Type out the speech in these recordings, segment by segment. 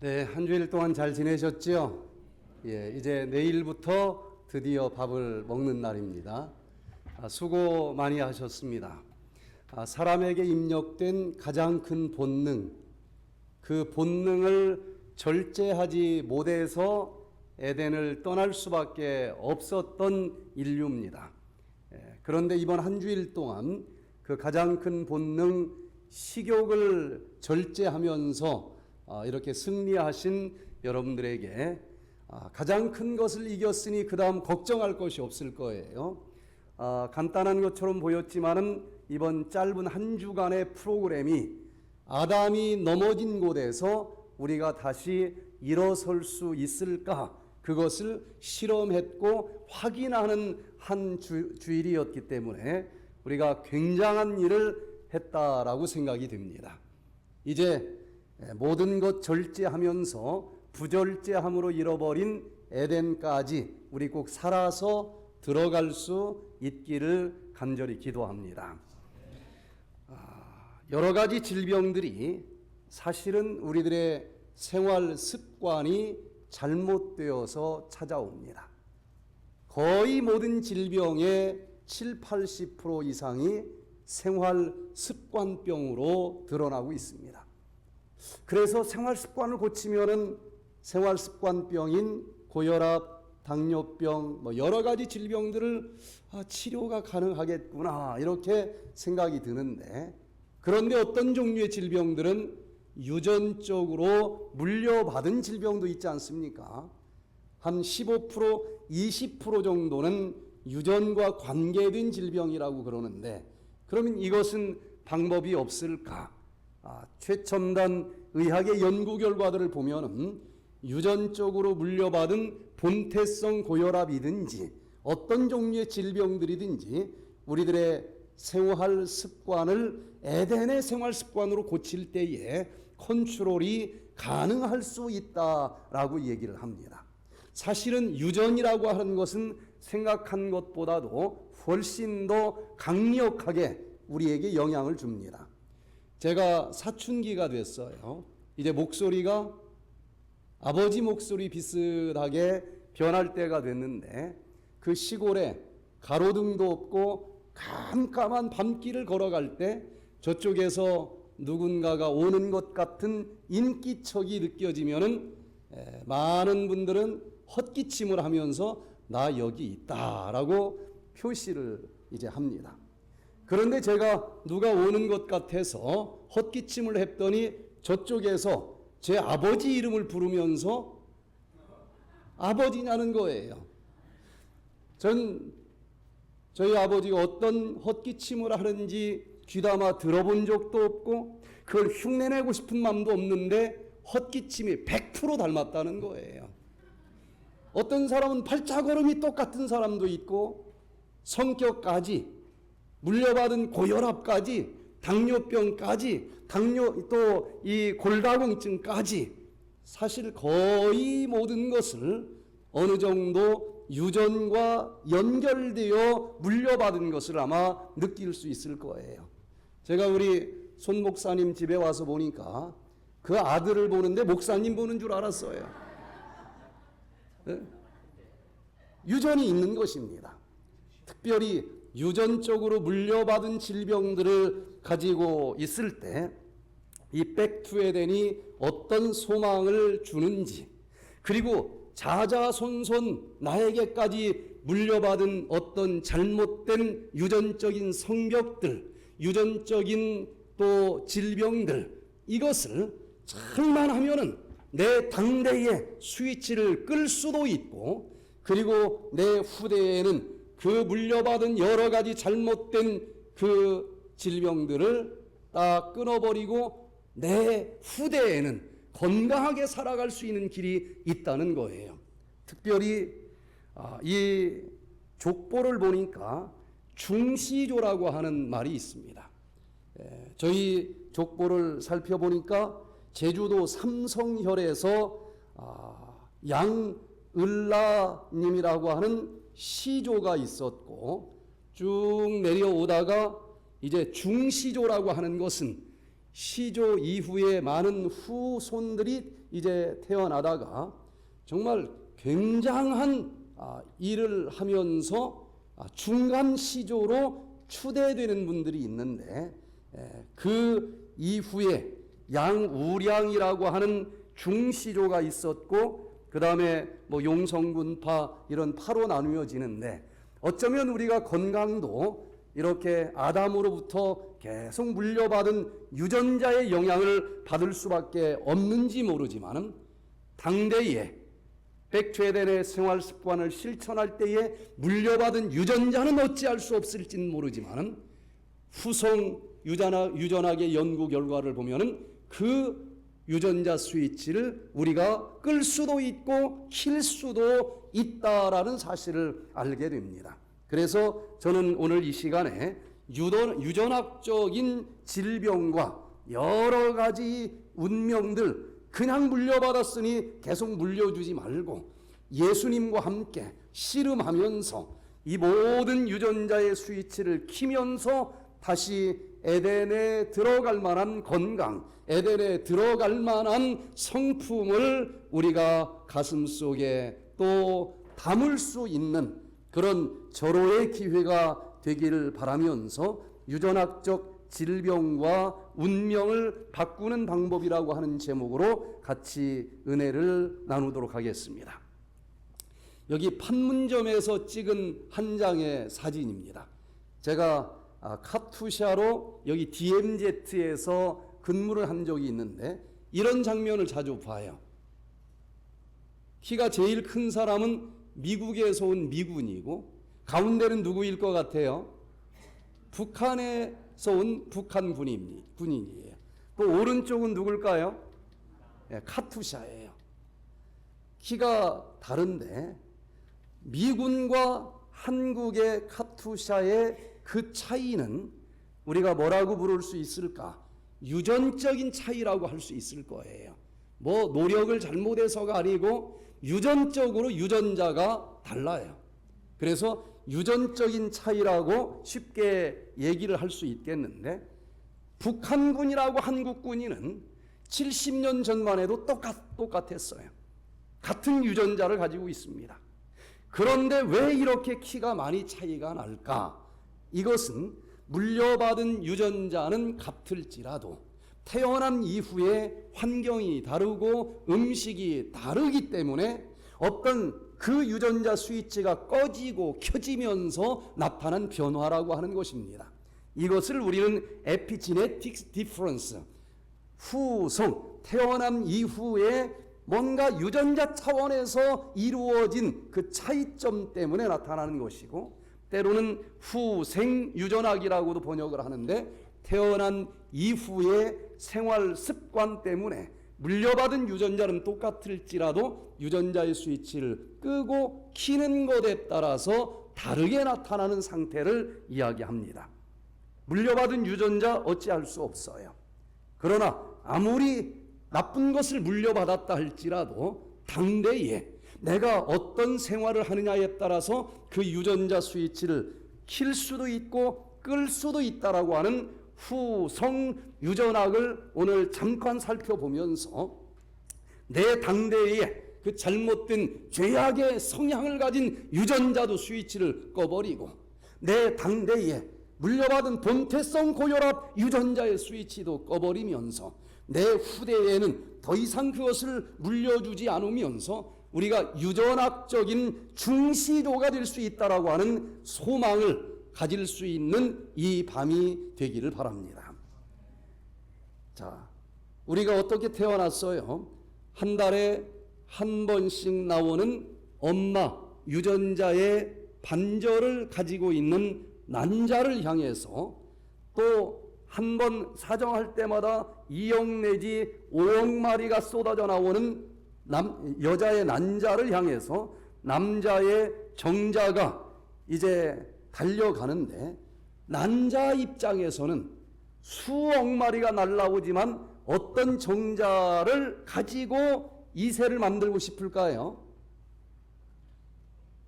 네, 한 주일 동안 잘 지내셨죠? 예, 이제 내일부터 드디어 밥을 먹는 날입니다. 수고 많이 하셨습니다. 사람에게 입력된 가장 큰 본능, 그 본능을 절제하지 못해서 에덴을 떠날 수밖에 없었던 인류입니다. 그런데 이번 한 주일 동안 그 가장 큰 본능 식욕을 절제하면서 이렇게 승리하신 여러분들에게 가장 큰 것을 이겼으니 그 다음 걱정할 것이 없을 거예요. 간단한 것처럼 보였지만은 이번 짧은 한 주간의 프로그램이 아담이 넘어진 곳에서 우리가 다시 일어설 수 있을까, 그것을 실험했고 확인하는 한 주일이었기 때문에 우리가 굉장한 일을 했다라고 생각이 됩니다. 이제 모든 것 절제하면서 부절제함으로 잃어버린 에덴까지 우리 꼭 살아서 들어갈 수 있기를 간절히 기도합니다. 여러 가지 질병들이 사실은 우리들의 생활 습관이 잘못되어서 찾아옵니다. 거의 모든 질병의 70-80% 이상이 생활 습관병으로 드러나고 있습니다. 그래서 생활 습관을 고치면은 생활 습관병인 고혈압, 당뇨병, 여러 가지 질병들을 치료가 가능하겠구나 이렇게 생각이 드는데, 그런데 어떤 종류의 질병들은 유전적으로 물려받은 질병도 있지 않습니까? 한 15%, 20% 정도는 유전과 관계된 질병이라고 그러는데, 그러면 이것은 방법이 없을까? 최첨단 의학의 연구 결과들을 보면은 유전적으로 물려받은 본태성 고혈압이든지 어떤 종류의 질병들이든지 우리들의 생활 습관을 에덴의 생활 습관으로 고칠 때에 컨트롤이 가능할 수 있다라고 얘기를 합니다. 사실은 유전이라고 하는 것은 생각한 것보다도 훨씬 더 강력하게 우리에게 영향을 줍니다. 제가 사춘기가 됐어요. 이제 목소리가 아버지 목소리 비슷하게 변할 때가 됐는데, 그 시골에 가로등도 없고 깜깜한 밤길을 걸어갈 때 저쪽에서 누군가가 오는 것 같은 인기척이 느껴지면은 많은 분들은 헛기침을 하면서 나 여기 있다라고 표시를 이제 합니다. 그런데 제가 누가 오는 것 같아서 헛기침을 했더니 저쪽에서 제 아버지 이름을 부르면서 아버지냐는 거예요. 저희 아버지가 어떤 헛기침을 하는지 귀담아 들어본 적도 없고 그걸 흉내내고 싶은 마음도 없는데 헛기침이 100% 닮았다는 거예요. 어떤 사람은 팔자걸음이 똑같은 사람도 있고 성격까지, 물려받은 고혈압까지, 당뇨병까지, 또 이 골다공증까지, 사실 거의 모든 것을 어느 정도 유전과 연결되어 물려받은 것을 아마 느낄 수 있을 거예요. 제가 우리 손 목사님 집에 와서 보니까 그 아들을 보는데 목사님 보는 줄 알았어요. 유전이 있는 것입니다. 특별히 유전적으로 물려받은 질병들을 가지고 있을 때 이 백투에덴이 어떤 소망을 주는지, 그리고 자자손손 나에게까지 물려받은 어떤 잘못된 유전적인 성벽들, 유전적인 또 질병들, 이것을 잘만 하면은 내 당대의 스위치를 끌 수도 있고, 그리고 내 후대에는 그 물려받은 여러 가지 잘못된 그 질병들을 딱 끊어버리고 내 후대에는 건강하게 살아갈 수 있는 길이 있다는 거예요. 특별히 이 족보를 보니까 중시조라고 하는 말이 있습니다. 저희 족보를 살펴보니까 제주도 삼성혈에서 양을라님이라고 하는 시조가 있었고, 쭉 내려오다가 이제 중시조라고 하는 것은 시조 이후에 많은 후손들이 이제 태어나다가 정말 굉장한 일을 하면서 중간 시조로 추대되는 분들이 있는데, 그 이후에 양우량이라고 하는 중시조가 있었고, 그 다음에 뭐 용성군파 이런 파로 나누어지는데, 어쩌면 우리가 건강도 이렇게 아담으로부터 계속 물려받은 유전자의 영향을 받을 수밖에 없는지 모르지만은, 당대에 백죄된의 생활 습관을 실천할 때에 물려받은 유전자는 어찌할 수 없을지는 모르지만은, 후성 유전학의 연구 결과를 보면은 그 유전자 스위치를 우리가 끌 수도 있고 킬 수도 있다라는 사실을 알게 됩니다. 그래서 저는 오늘 이 시간에 유전학적인 질병과 여러 가지 운명들 그냥 물려받았으니 계속 물려주지 말고 예수님과 함께 씨름하면서 이 모든 유전자의 스위치를 키면서 다시 에덴에 들어갈 만한 건강, 에덴에 들어갈 만한 성품을 우리가 가슴속에 또 담을 수 있는 그런 절호의 기회가 되기를 바라면서 유전학적 질병과 운명을 바꾸는 방법이라고 하는 제목으로 같이 은혜를 나누도록 하겠습니다. 여기 판문점에서 찍은 한 장의 사진입니다. 제가 카투샤로 여기 DMZ에서 근무를 한 적이 있는데 이런 장면을 자주 봐요. 키가 제일 큰 사람은 미국에서 온 미군이고, 가운데는 누구일 것 같아요? 북한에서 온 북한 군인이에요. 또 오른쪽은 누굴까요? 카투샤예요. 키가 다른데 미군과 한국의 카투샤의 그 차이는 우리가 뭐라고 부를 수 있을까? 유전적인 차이라고 할 수 있을 거예요. 뭐 노력을 잘못해서가 아니고 유전적으로 유전자가 달라요. 그래서 유전적인 차이라고 쉽게 얘기를 할 수 있겠는데, 북한군이라고 한국군인은 70년 전만 해도 똑같았어요. 같은 유전자를 가지고 있습니다. 그런데 왜 이렇게 키가 많이 차이가 날까? 이것은 물려받은 유전자는 같을지라도 태어난 이후에 환경이 다르고 음식이 다르기 때문에 어떤 그 유전자 스위치가 꺼지고 켜지면서 나타난 변화라고 하는 것입니다. 이것을 우리는 에피지네틱 디퍼런스, 후성, 태어난 이후에 뭔가 유전자 차원에서 이루어진 그 차이점 때문에 나타나는 것이고, 때로는 후생 유전학이라고도 번역을 하는데, 태어난 이후의 생활 습관 때문에 물려받은 유전자는 똑같을지라도 유전자의 스위치를 끄고 켜는 것에 따라서 다르게 나타나는 상태를 이야기합니다. 물려받은 유전자 어찌할 수 없어요. 그러나 아무리 나쁜 것을 물려받았다 할지라도 당대에 내가 어떤 생활을 하느냐에 따라서 그 유전자 스위치를 킬 수도 있고 끌 수도 있다라고 하는 후성 유전학을 오늘 잠깐 살펴보면서 내 당대에 그 잘못된 죄악의 성향을 가진 유전자도 스위치를 꺼버리고, 내 당대에 물려받은 본태성 고혈압 유전자의 스위치도 꺼버리면서 내 후대에는 더 이상 그것을 물려주지 않으면서 우리가 유전학적인 중시도가 될 수 있다라고 하는 소망을 가질 수 있는 이 밤이 되기를 바랍니다. 자, 우리가 어떻게 태어났어요? 한 달에 한 번씩 나오는 엄마 유전자의 반절을 가지고 있는 난자를 향해서 또 한 번 사정할 때마다 2억 내지 5억 마리가 쏟아져 나오는 여자의 난자를 향해서 남자의 정자가 이제 달려가는데, 난자 입장에서는 수억 마리가 날라오지만 어떤 정자를 가지고 이세를 만들고 싶을까요?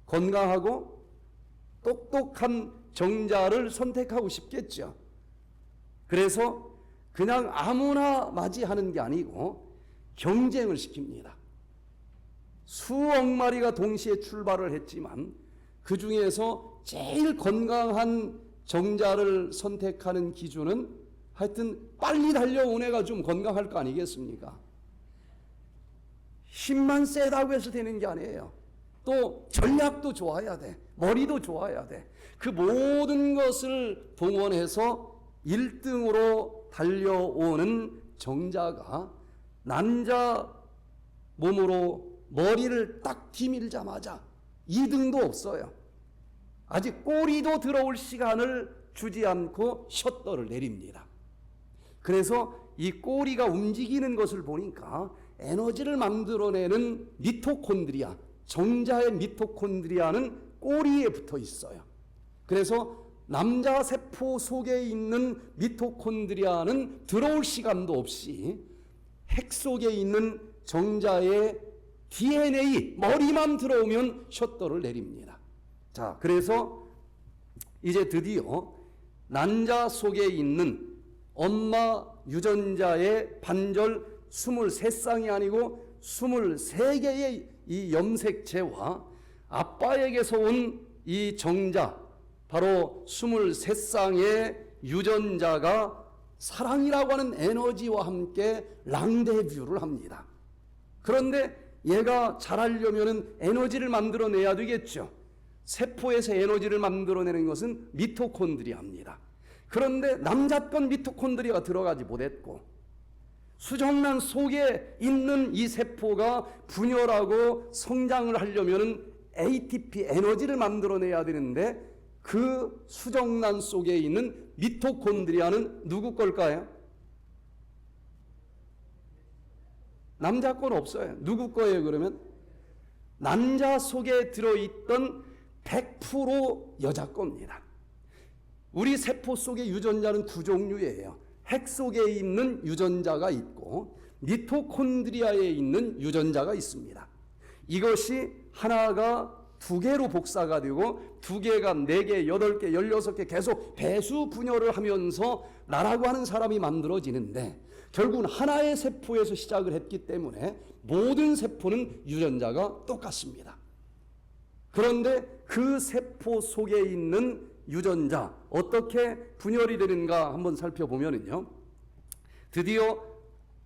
건강하고 똑똑한 정자를 선택하고 싶겠죠. 그래서 그냥 아무나 맞이하는 게 아니고 경쟁을 시킵니다. 수억 마리가 동시에 출발을 했지만 그 중에서 제일 건강한 정자를 선택하는 기준은 하여튼 빨리 달려온 애가 좀 건강할 거 아니겠습니까? 힘만 세다고 해서 되는 게 아니에요. 또 전략도 좋아야 돼. 머리도 좋아야 돼. 그 모든 것을 동원해서 1등으로 달려오는 정자가 난자 몸으로 머리를 딱 디밀자마자 2등도 없어요. 아직 꼬리도 들어올 시간을 주지 않고 셔터를 내립니다. 그래서 이 꼬리가 움직이는 것을 보니까 에너지를 만들어내는 미토콘드리아, 정자의 미토콘드리아는 꼬리에 붙어 있어요. 그래서 남자 세포 속에 있는 미토콘드리아는 들어올 시간도 없이 핵 속에 있는 정자의 DNA 머리만 들어오면 셔터를 내립니다. 자, 그래서 이제 드디어 난자 속에 있는 엄마 유전자의 반절 23쌍이 아니고 23개의 이 염색체와 아빠에게서 온 이 정자, 바로 23쌍의 유전자가 사랑이라고 하는 에너지와 함께 랑데뷰를 합니다. 그런데 얘가 자라려면 에너지를 만들어내야 되겠죠. 세포에서 에너지를 만들어내는 것은 미토콘드리아입니다. 그런데 남자건 미토콘드리아가 들어가지 못했고 수정란 속에 있는 이 세포가 분열하고 성장을 하려면 ATP 에너지를 만들어내야 되는데 그 수정란 속에 있는 미토콘드리아는 누구 걸까요? 남자 건 없어요. 누구 거예요 그러면? 난자 속에 들어있던 100% 여자 겁니다. 우리 세포 속의 유전자는 두 종류예요. 핵 속에 있는 유전자가 있고 미토콘드리아에 있는 유전자가 있습니다. 이것이 하나가 두 개로 복사가 되고 두 개가 4개, 8개, 16개 계속 배수 분열을 하면서 나라고 하는 사람이 만들어지는데 결국은 하나의 세포에서 시작을 했기 때문에 모든 세포는 유전자가 똑같습니다. 그런데 그 세포 속에 있는 유전자 어떻게 분열이 되는가 한번 살펴보면요. 드디어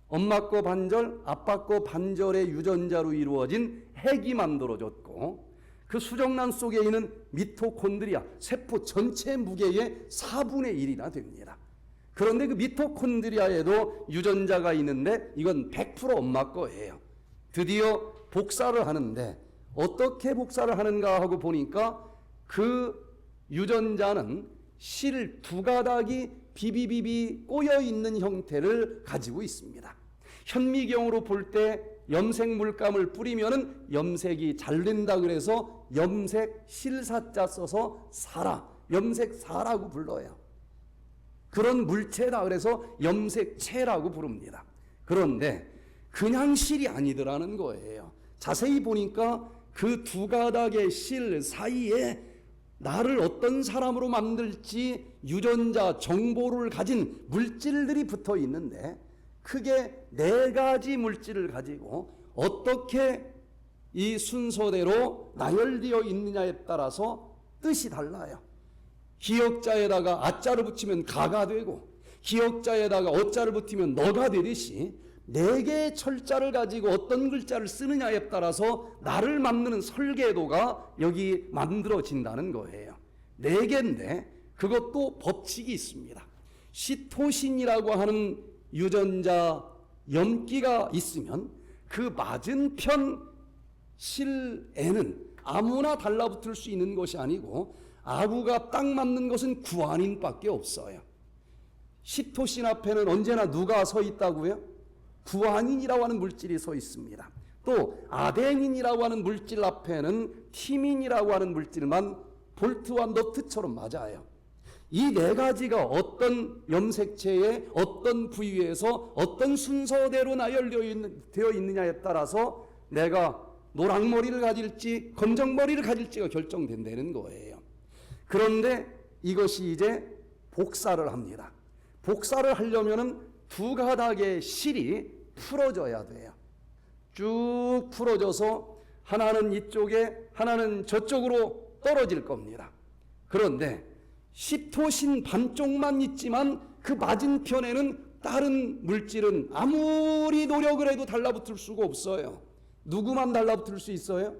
엄마 거 반절, 아빠 거 반절의 유전자로 이루어진 핵이 만들어졌고 그 수정란 속에 있는 미토콘드리아, 세포 전체 무게의 4분의 1이나 됩니다. 그런데 그 미토콘드리아에도 유전자가 있는데 이건 100% 엄마 거예요. 드디어 복사를 하는데 어떻게 복사를 하는가 하고 보니까 그 유전자는 실 두 가닥이 비비비비 꼬여 있는 형태를 가지고 있습니다. 현미경으로 볼 때 염색 물감을 뿌리면은 염색이 잘 된다 그래서 염색 실사자 써서 사라, 염색사라고 불러요. 그런 물체다 그래서 염색체라고 부릅니다. 그런데 그냥 실이 아니더라는 거예요. 자세히 보니까 그 두 가닥의 실 사이에 나를 어떤 사람으로 만들지 유전자 정보를 가진 물질들이 붙어 있는데 크게 4가지 물질을 가지고 어떻게 이 순서대로 나열되어 있느냐에 따라서 뜻이 달라요. 기역자에다가 아자를 붙이면 가가 되고 기역자에다가 어자를 붙이면 너가 되듯이 4개의 철자를 가지고 어떤 글자를 쓰느냐에 따라서 나를 만드는 설계도가 여기 만들어진다는 거예요. 4개인데 그것도 법칙이 있습니다. 시토신이라고 하는 유전자 염기가 있으면 그 맞은편 실에는 아무나 달라붙을 수 있는 것이 아니고 아구가 딱 맞는 것은 구안인밖에 없어요. 시토신 앞에는 언제나 누가 서 있다고요? 구안인이라고 하는 물질이 서 있습니다. 또 아데닌이라고 하는 물질 앞에는 티민이라고 하는 물질만 볼트와 너트처럼 맞아요. 이 4가지가 어떤 염색체의 어떤 부위에서 어떤 순서대로 나열되어 있느냐에 따라서 내가 노랑머리를 가질지 검정머리를 가질지가 결정된다는 거예요. 그런데 이것이 이제 복사를 합니다. 복사를 하려면은 두 가닥의 실이 풀어져야 돼요. 쭉 풀어져서 하나는 이쪽에 하나는 저쪽으로 떨어질 겁니다. 그런데 시토신 반쪽만 있지만 그 맞은편에는 다른 물질은 아무리 노력을 해도 달라붙을 수가 없어요. 누구만 달라붙을 수 있어요?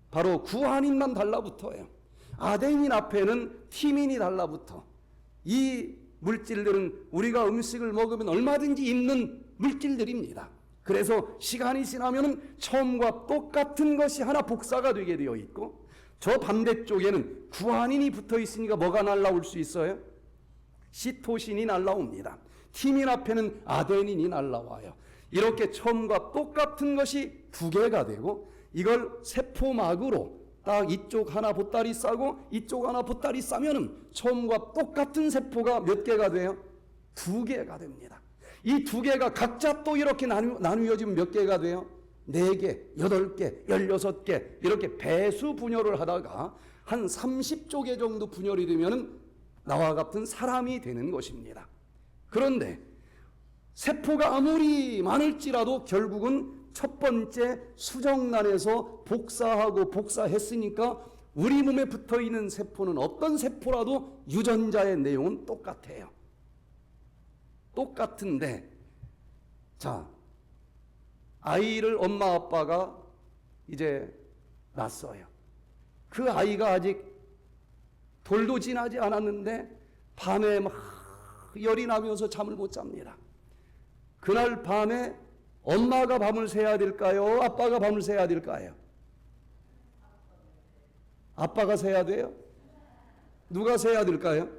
바로 구한인만 달라붙어요. 아데닌 앞에는 티민이 달라붙어. 이 물질들은 우리가 음식을 먹으면 얼마든지 있는 물질들입니다. 그래서 시간이 지나면 처음과 똑같은 것이 하나 복사가 되게 되어 있고, 저 반대쪽에는 구한인이 붙어 있으니까 뭐가 날라올 수 있어요? 시토신이 날라옵니다. 티민 앞에는 아데닌이 날라와요. 이렇게 처음과 똑같은 것이 두 개가 되고, 이걸 세포막으로 딱 이쪽 하나 보따리 싸고 이쪽 하나 보따리 싸면은 처음과 똑같은 세포가 몇 개가 돼요? 두 개가 됩니다. 이 두 개가 각자 또 이렇게 나누어지면 몇 개가 돼요? 4개, 8개, 16개 이렇게 배수 분열을 하다가 한 30조 정도 분열이 되면 나와 같은 사람이 되는 것입니다. 그런데 세포가 아무리 많을지라도 결국은 첫 번째 수정란에서 복사하고 복사했으니까 우리 몸에 붙어 있는 세포는 어떤 세포라도 유전자의 내용은 똑같아요. 똑같은데, 자, 아이를 엄마 아빠가 이제 낳았어요. 그 아이가 아직 돌도 지나지 않았는데 밤에 막 열이 나면서 잠을 못 잡니다. 그날 밤에 엄마가 밤을 새야 될까요? 아빠가 밤을 새야 될까요? 아빠가 새야 돼요? 누가 새야 될까요?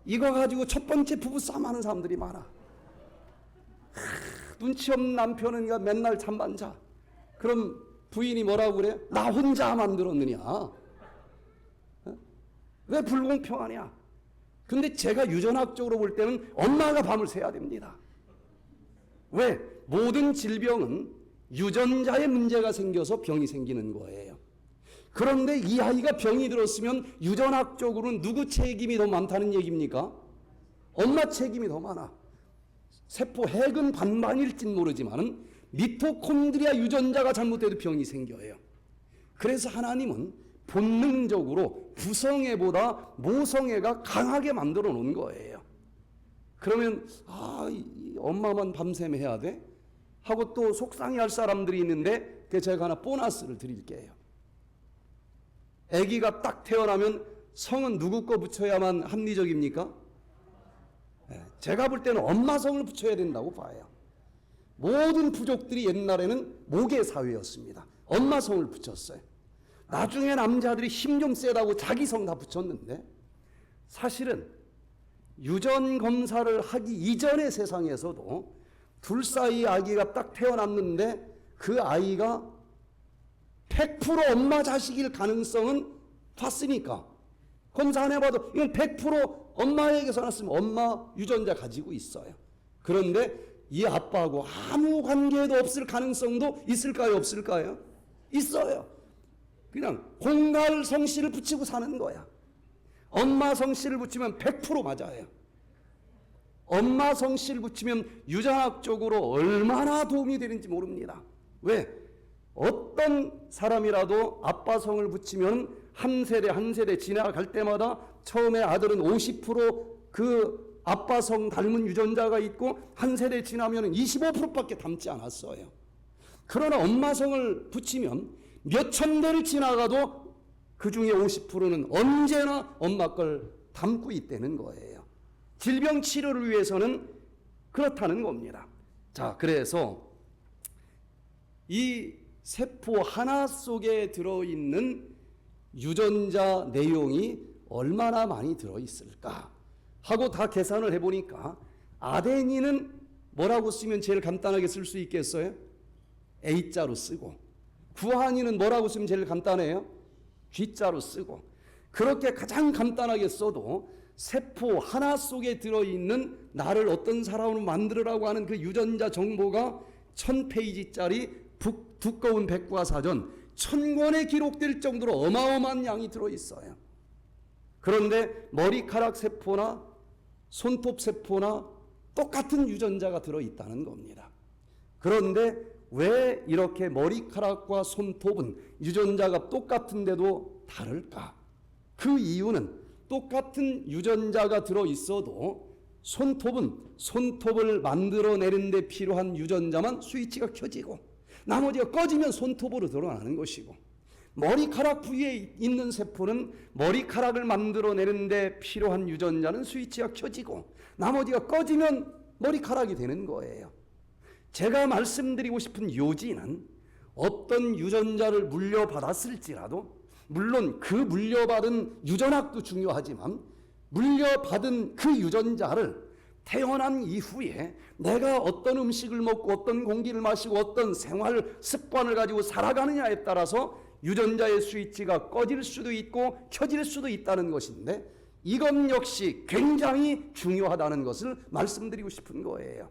이거 가지고 첫 번째 부부싸움 하는 사람들이 많아. 눈치 없는 남편은 맨날 잠만 자. 그럼 부인이 뭐라고 그래? 나 혼자 만들었느냐? 왜 불공평하냐? 근데 제가 유전학적으로 볼 때는 엄마가 밤을 새야 됩니다. 왜? 모든 질병은 유전자에 문제가 생겨서 병이 생기는 거예요. 그런데 이 아이가 병이 들었으면 유전학적으로는 누구 책임이 더 많다는 얘기입니까? 엄마 책임이 더 많아. 세포 핵은 반반일진 모르지만 미토콘드리아 유전자가 잘못돼도 병이 생겨요. 그래서 하나님은 본능적으로 부성애보다 모성애가 강하게 만들어 놓은 거예요. 그러면 엄마만 밤샘 해야 돼? 하고 또 속상해할 사람들이 있는데 제가 하나 보너스를 드릴게요. 아기가 딱 태어나면 성은 누구 거 붙여야만 합리적입니까? 제가 볼 때는 엄마 성을 붙여야 된다고 봐요. 모든 부족들이 옛날에는 모계 사회였습니다. 엄마 성을 붙였어요. 나중에 남자들이 힘 좀 세다고 자기 성 다 붙였는데, 사실은 유전 검사를 하기 이전의 세상에서도 둘 사이 아기가 딱 태어났는데 그 아이가 100% 엄마 자식일 가능성은 봤으니까 검사 안 해봐도 이건 100% 엄마에게서 났으면 엄마 유전자 가지고 있어요. 그런데 이 아빠하고 아무 관계도 없을 가능성도 있을까요? 없을까요? 있어요. 그냥 공갈 성씨를 붙이고 사는 거야. 엄마 성씨를 붙이면 100% 맞아요. 엄마 성씨를 붙이면 유전학적으로 얼마나 도움이 되는지 모릅니다. 왜? 어떤 사람이라도 아빠 성을 붙이면 한 세대 지나갈 때마다 처음에 아들은 50% 아빠 성 닮은 유전자가 있고 한 세대 지나면 25%밖에 닮지 않았어요. 그러나 엄마 성을 붙이면 몇천 대를 지나가도 그 중에 50%는 언제나 엄마 걸 닮고 있다는 거예요. 질병 치료를 위해서는 그렇다는 겁니다. 자, 그래서 이 세포 하나 속에 들어있는 유전자 내용이 얼마나 많이 들어있을까 하고 다 계산을 해보니까 아데닌은 뭐라고 쓰면 제일 간단하게 쓸 수 있겠어요? A자로 쓰고, 구한인은 뭐라고 쓰면 제일 간단해요? G자로 쓰고. 그렇게 가장 간단하게 써도 세포 하나 속에 들어있는 나를 어떤 사람으로 만들으라고 하는 그 유전자 정보가 1000페이지짜리 두꺼운 백과사전 1000권에 기록될 정도로 어마어마한 양이 들어있어요. 그런데 머리카락 세포나 손톱 세포나 똑같은 유전자가 들어있다는 겁니다. 그런데 왜 이렇게 머리카락과 손톱은 유전자가 똑같은데도 다를까? 그 이유는 똑같은 유전자가 들어있어도 손톱을 만들어내는 데 필요한 유전자만 스위치가 켜지고 나머지가 꺼지면 손톱으로 드러나는 것이고, 머리카락 부위에 있는 세포는 머리카락을 만들어내는 데 필요한 유전자는 스위치가 켜지고 나머지가 꺼지면 머리카락이 되는 거예요. 제가 말씀드리고 싶은 요지는 어떤 유전자를 물려받았을지라도, 물론 그 물려받은 유전학도 중요하지만 물려받은 그 유전자를 태어난 이후에 내가 어떤 음식을 먹고 어떤 공기를 마시고 어떤 생활 습관을 가지고 살아가느냐에 따라서 유전자의 스위치가 꺼질 수도 있고 켜질 수도 있다는 것인데, 이것 역시 굉장히 중요하다는 것을 말씀드리고 싶은 거예요.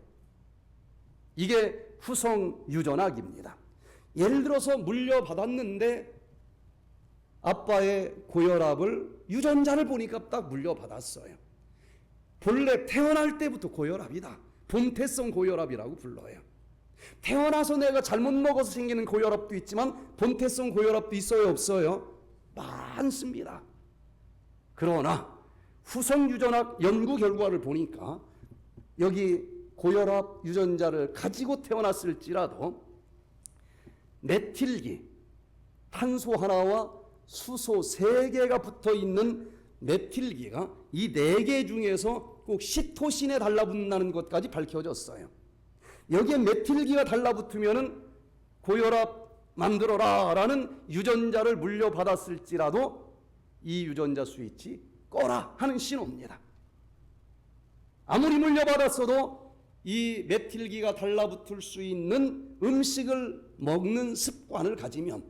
이게 후성 유전학입니다. 예를 들어서 물려받았는데 아빠의 고혈압을 유전자를 보니까 딱 물려받았어요. 본래 태어날 때부터 고혈압이다. 본태성 고혈압이라고 불러요. 태어나서 내가 잘못 먹어서 생기는 고혈압도 있지만 본태성 고혈압도 있어요, 없어요? 많습니다. 그러나 후성 유전학 연구 결과를 보니까 여기 고혈압 유전자를 가지고 태어났을지라도 메틸기, 탄소 하나와 수소 3개가 붙어 있는 메틸기가 이 4개 중에서 꼭 시토신에 달라붙는다는 것까지 밝혀졌어요. 여기에 메틸기가 달라붙으면은 고혈압 만들어라 라는 유전자를 물려받았을지라도 이 유전자 스위치 꺼라 하는 신호입니다. 아무리 물려받았어도 이 메틸기가 달라붙을 수 있는 음식을 먹는 습관을 가지면,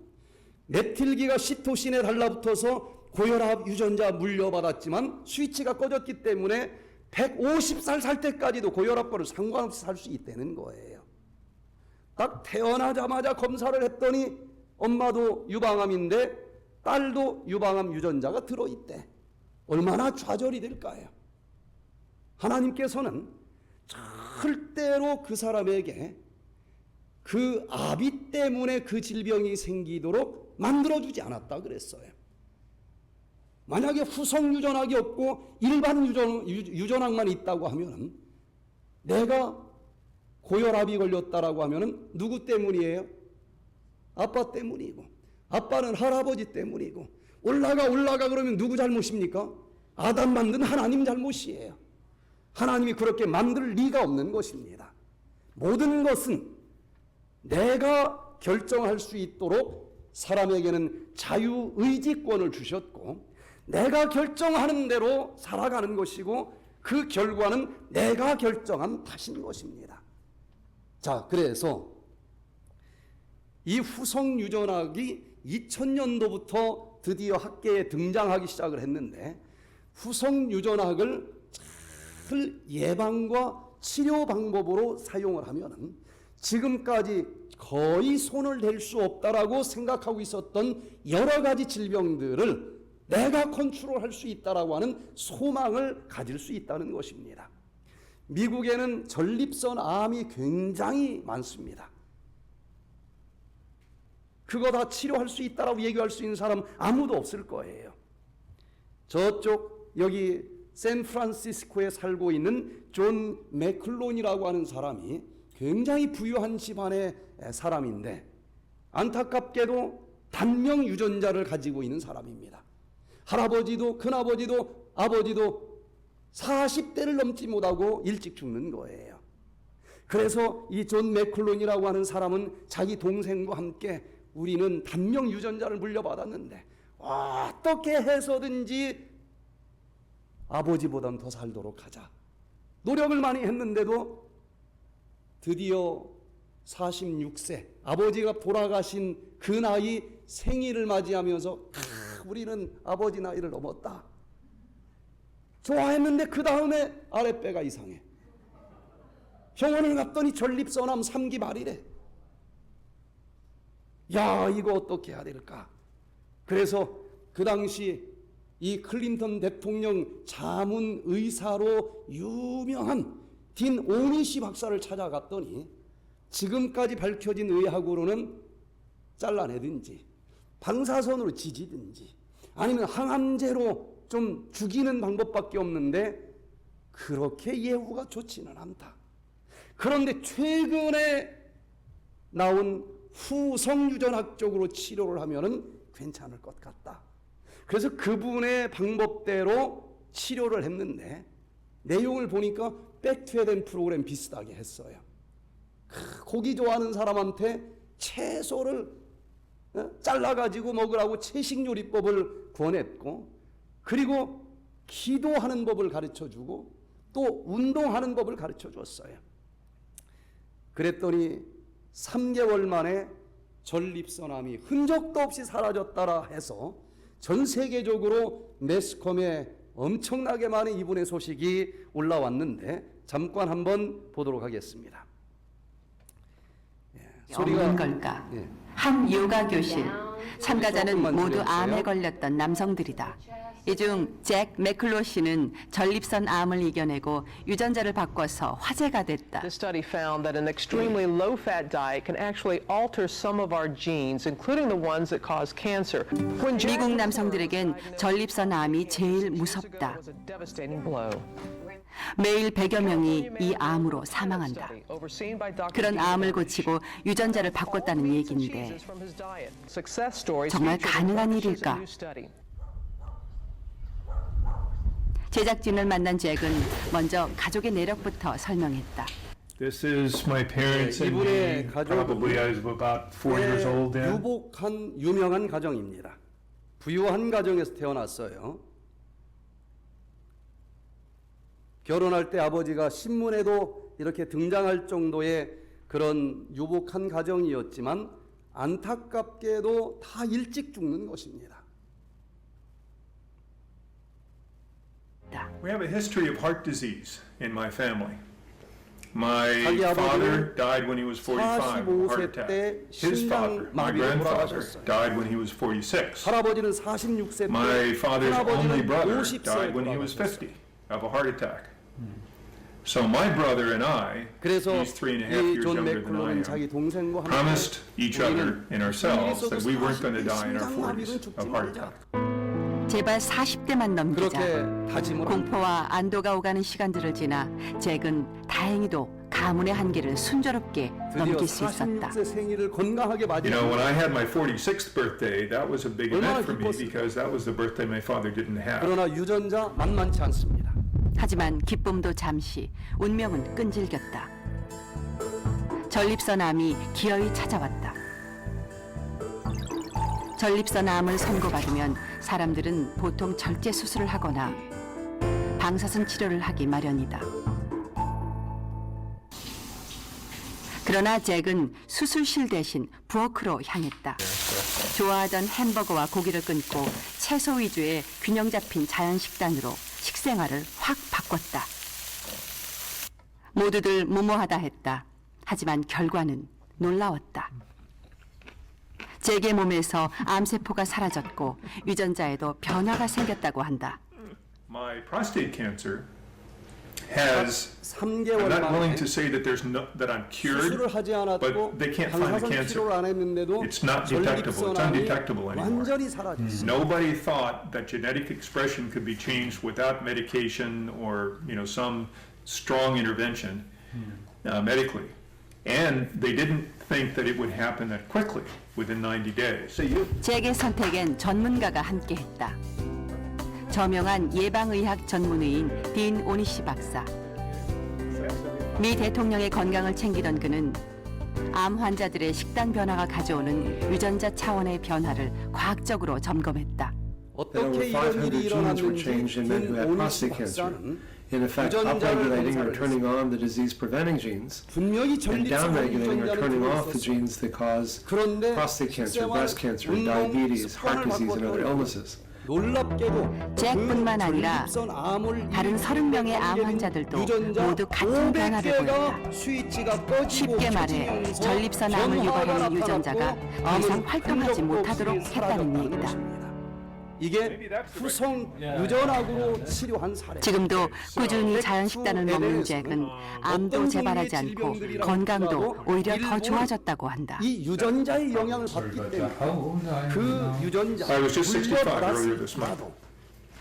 메틸기가 시토신에 달라붙어서 고혈압 유전자 물려받았지만 스위치가 꺼졌기 때문에 150살 살 때까지도 고혈압과를 상관없이 살 수 있다는 거예요. 딱 태어나자마자 검사를 했더니 엄마도 유방암인데 딸도 유방암 유전자가 들어있대. 얼마나 좌절이 될까요? 하나님께서는 절대로 그 사람에게 그 아비 때문에 그 질병이 생기도록 만들어주지 않았다 그랬어요. 만약에 후성 유전학이 없고 일반 유전학만 있다고 하면, 내가 고혈압이 걸렸다라고 하면 누구 때문이에요? 아빠 때문이고, 아빠는 할아버지 때문이고, 올라가 그러면 누구 잘못입니까? 아담 만든 하나님 잘못이에요. 하나님이 그렇게 만들 리가 없는 것입니다. 모든 것은 내가 결정할 수 있도록 사람에게는 자유의지권을 주셨고, 내가 결정하는 대로 살아가는 것이고 그 결과는 내가 결정한 탓인 것입니다. 자, 그래서 이 후성 유전학이 2000년도부터 드디어 학계에 등장하기 시작을 했는데, 후성 유전학을 잘 예방과 치료 방법으로 사용을 하면 지금까지 거의 손을 댈 수 없다라고 생각하고 있었던 여러 가지 질병들을 내가 컨트롤할 수 있다라고 하는 소망을 가질 수 있다는 것입니다. 미국에는 전립선 암이 굉장히 많습니다. 그거 다 치료할 수 있다라고 얘기할 수 있는 사람 아무도 없을 거예요. 저쪽 여기 샌프란시스코에 살고 있는 존 맥클론이라고 하는 사람이 굉장히 부유한 집안의 사람인데 안타깝게도 단명 유전자를 가지고 있는 사람입니다. 할아버지도 큰아버지도 아버지도 40대를 넘지 못하고 일찍 죽는 거예요. 그래서 이 존 맥클론이라고 하는 사람은 자기 동생과 함께 우리는 단명 유전자를 물려받았는데 어떻게 해서든지 아버지보단 더 살도록 하자. 노력을 많이 했는데도 드디어 46세 아버지가 돌아가신 그 나이 생일을 맞이하면서 우리는 아버지 나이를 넘었다. 좋아했는데 그 다음에 아랫배가 이상해. 병원을 갔더니 전립선암 3기 말이래. 야, 이거 어떻게 해야 될까? 그래서 그 당시 이 클린턴 대통령 자문 의사로 유명한 딘 오니시 박사를 찾아갔더니 지금까지 밝혀진 의학으로는 잘라내든지 방사선으로 지지든지 아니면 항암제로 좀 죽이는 방법밖에 없는데 그렇게 예후가 좋지는 않다. 그런데 최근에 나온 후성유전학적으로 치료를 하면은 괜찮을 것 같다. 그래서 그분의 방법대로 치료를 했는데 내용을 보니까 백투에덴 프로그램 비슷하게 했어요. 고기 좋아하는 사람한테 채소를 잘라가지고 먹으라고 채식요리법을 권했고, 그리고 기도하는 법을 가르쳐주고 또 운동하는 법을 가르쳐줬어요. 그랬더니 3개월 만에 전립선암이 흔적도 없이 사라졌다라 해서 전 세계적으로 매스컴에 엄청나게 많은 이분의 소식이 올라왔는데 잠깐 한번 보도록 하겠습니다. 없는 걸까? 예. 한 요가 교실. 참가자는 조금만 모두 줄여주세요. 암에 걸렸던 남성들이다. 이 중 잭 매클로 씨는 전립선 암을 이겨내고 유전자를 바꿔서 화제가 됐다. The study found that an extremely low-fat diet can actually alter some of our genes, including the ones that cause cancer. When Jack 미국 남성들에겐 전립선 암이 제일 무섭다. was a devastating blow. 매일 100여 명이 이 암으로 사망한다. Overseen by Dr. 그런 암을 고치고 유전자를 바꿨다는 얘기인데 정말 가능한 일일까? 제작진을 만난 잭은 먼저 가족의 내력부터 설명했다. This is my parents and 이분의 me. Probably I was about 4 years old then. 유복한 유명한 가정입니다. 부유한 가정에서 태어났어요. 결혼할 때 아버지가 신문에도 이렇게 등장할 정도의 그런 유복한 가정이었지만 안타깝게도 다 일찍 죽는 것입니다. We have a history of heart disease in my family. My 자기 father 아버지는 died when he was 45, heart 45세 attack. 때 His father, my 심장마비로 grandfather, 돌아가셨어요. died when he was 46. 할아버지는 46세 때, My father's only 할아버지는 brother 50세에 died when he was 돌아가셨어요. 50 of a heart attack. So my brother and I, 그래서 he's 3.5 이 years 존 younger than I 맥클로는 am, 자기 동생과 함께 promised each other and ourselves that we weren't going to die in our 심장마비는 40s 죽지 of heart 말자. attack. 제발 40대만 넘기자. 그렇게 다짐을 합니다. 공포와 안도가 오가는 시간들을 지나 잭은 다행히도 가문의 한계를 순조롭게 드디어 넘길 수 있었다. 46세 생일을 건강하게 You know, when 맞이합니다. I had my 46th birthday, that was a big 얼마나 event for me 기뻤을까? because that was the birthday my father didn't have. 그러나 유전자 만만치 않습니다. 하지만 기쁨도 잠시, 운명은 끈질겼다. 전립선 암이 기어이 찾아왔다. 전립선 암을 선고받으면 사람들은 보통 절제 수술을 하거나 방사선 치료를 하기 마련이다. 그러나 잭은 수술실 대신 부엌으로 향했다. 좋아하던 햄버거와 고기를 끊고 채소 위주의 균형 잡힌 자연 식단으로 식생활을 확 바꿨다. 모두들 무모하다 했다. 하지만 결과는 놀라웠다. 잭의 몸에서 암세포가 사라졌고 유전자에도 변화가 생겼다고 한다. My prostate cancer has, I'm 3개월 not willing 만에 to say that that I'm cured, 수술을 하지 않았고 but they can't find the 방사선 cancer. 치료를 안 했는데도 It's not detectable. It's 전립선암이 undetectable anymore. 완전히 사라졌어요. Nobody thought that genetic expression could be changed without medication or, you know, some strong intervention medically. And they didn't think that it would happen that quickly, within 90 days. 잭의 선택엔 전문가가 함께했다. 저명한 예방의학 전문의인 딘 오니시 박사. 미 대통령의 건강을 챙기던 그는 암 환자들의 식단 변화가 가져오는 유전자 차원의 변화를 과학적으로 점검했다. 어떻게 이런 일이 일어났는지 딘 오니시 박사는 In effect, 유전자를 upregulating or 검사를 turning 했습니다. on the disease-preventing genes, 분명히 and 전립선 downregulating or 유전자를 turning off the 들었었어요. genes that cause 그런데 prostate cancer, 식생활, breast cancer, 운동, diabetes, 습관을 heart disease, and other 바꿨더니 illnesses. 놀랍게도 잭뿐만 아니라 전립선 암을 다른 30명의 암 환자들도 유전자 모두 같은 변화를 500개가 보였다. 스위치가 꺼지고 쉽게 말해 켜지면서 전립선 암을 변화가 유발하는 나타났고 유전자가 더 이상 암은 활동하지 흔적도 못하도록 없이 했다는 사라졌다는 얘기다. 것입니다. 이게 후성 유전학으로 치료한 사례. 지금도 꾸준히 자연식단을 먹는 잭은 암도 재발하지 않고 건강도 오히려 더 좋아졌다고 한다. 이 유전자의 영향을 받기 때문에 그 유전자 I was just 65 earlier this month. 물려받았을지라도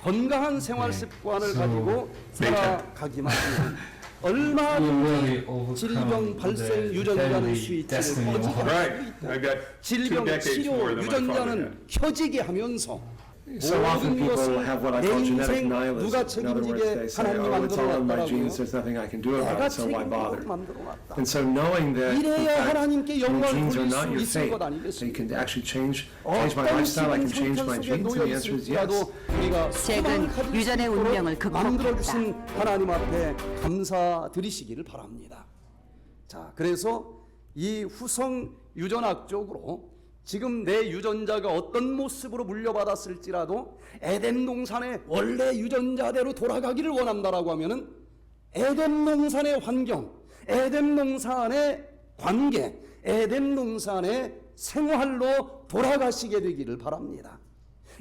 건강한 생활 습관을 가지고 살아가기만 하면 얼마든지 질병 발생 유전자는 스위치를 켜지게 할 Right. 수 I 있고 got 2 질병 decades more 치료 than my father had. 유전자는 켜지게 하면서 So often 모든 people 것을 have what I 내 call genetic 인생 누가 nihilism. In other words, 책임지게 they say, 하나님이 oh, it's all in my 만들어놨다라고요. genes, there's nothing I can do about 내가 it, so why bother? 책임지고 만들어놨다. And so knowing that, in 이래야 fact, 하나님께 your 영광을 genes are 돌릴 not 수 your 있을 fate, 것 they can 아니겠습니까? actually change my lifestyle, I can change my genes, and the answer is yes. 잭은 유전의 운명을 만들어 주신 극복했다. 하나님 앞에 감사드리시기를 바랍니다. 자, 그래서 이 후성 유전학적으로 지금 내 유전자가 어떤 모습으로 물려받았을지라도 에덴 동산의 원래 유전자대로 돌아가기를 원한다라고 하면은 에덴 동산의 환경, 에덴 동산의 관계, 에덴 동산의 생활로 돌아가시게 되기를 바랍니다.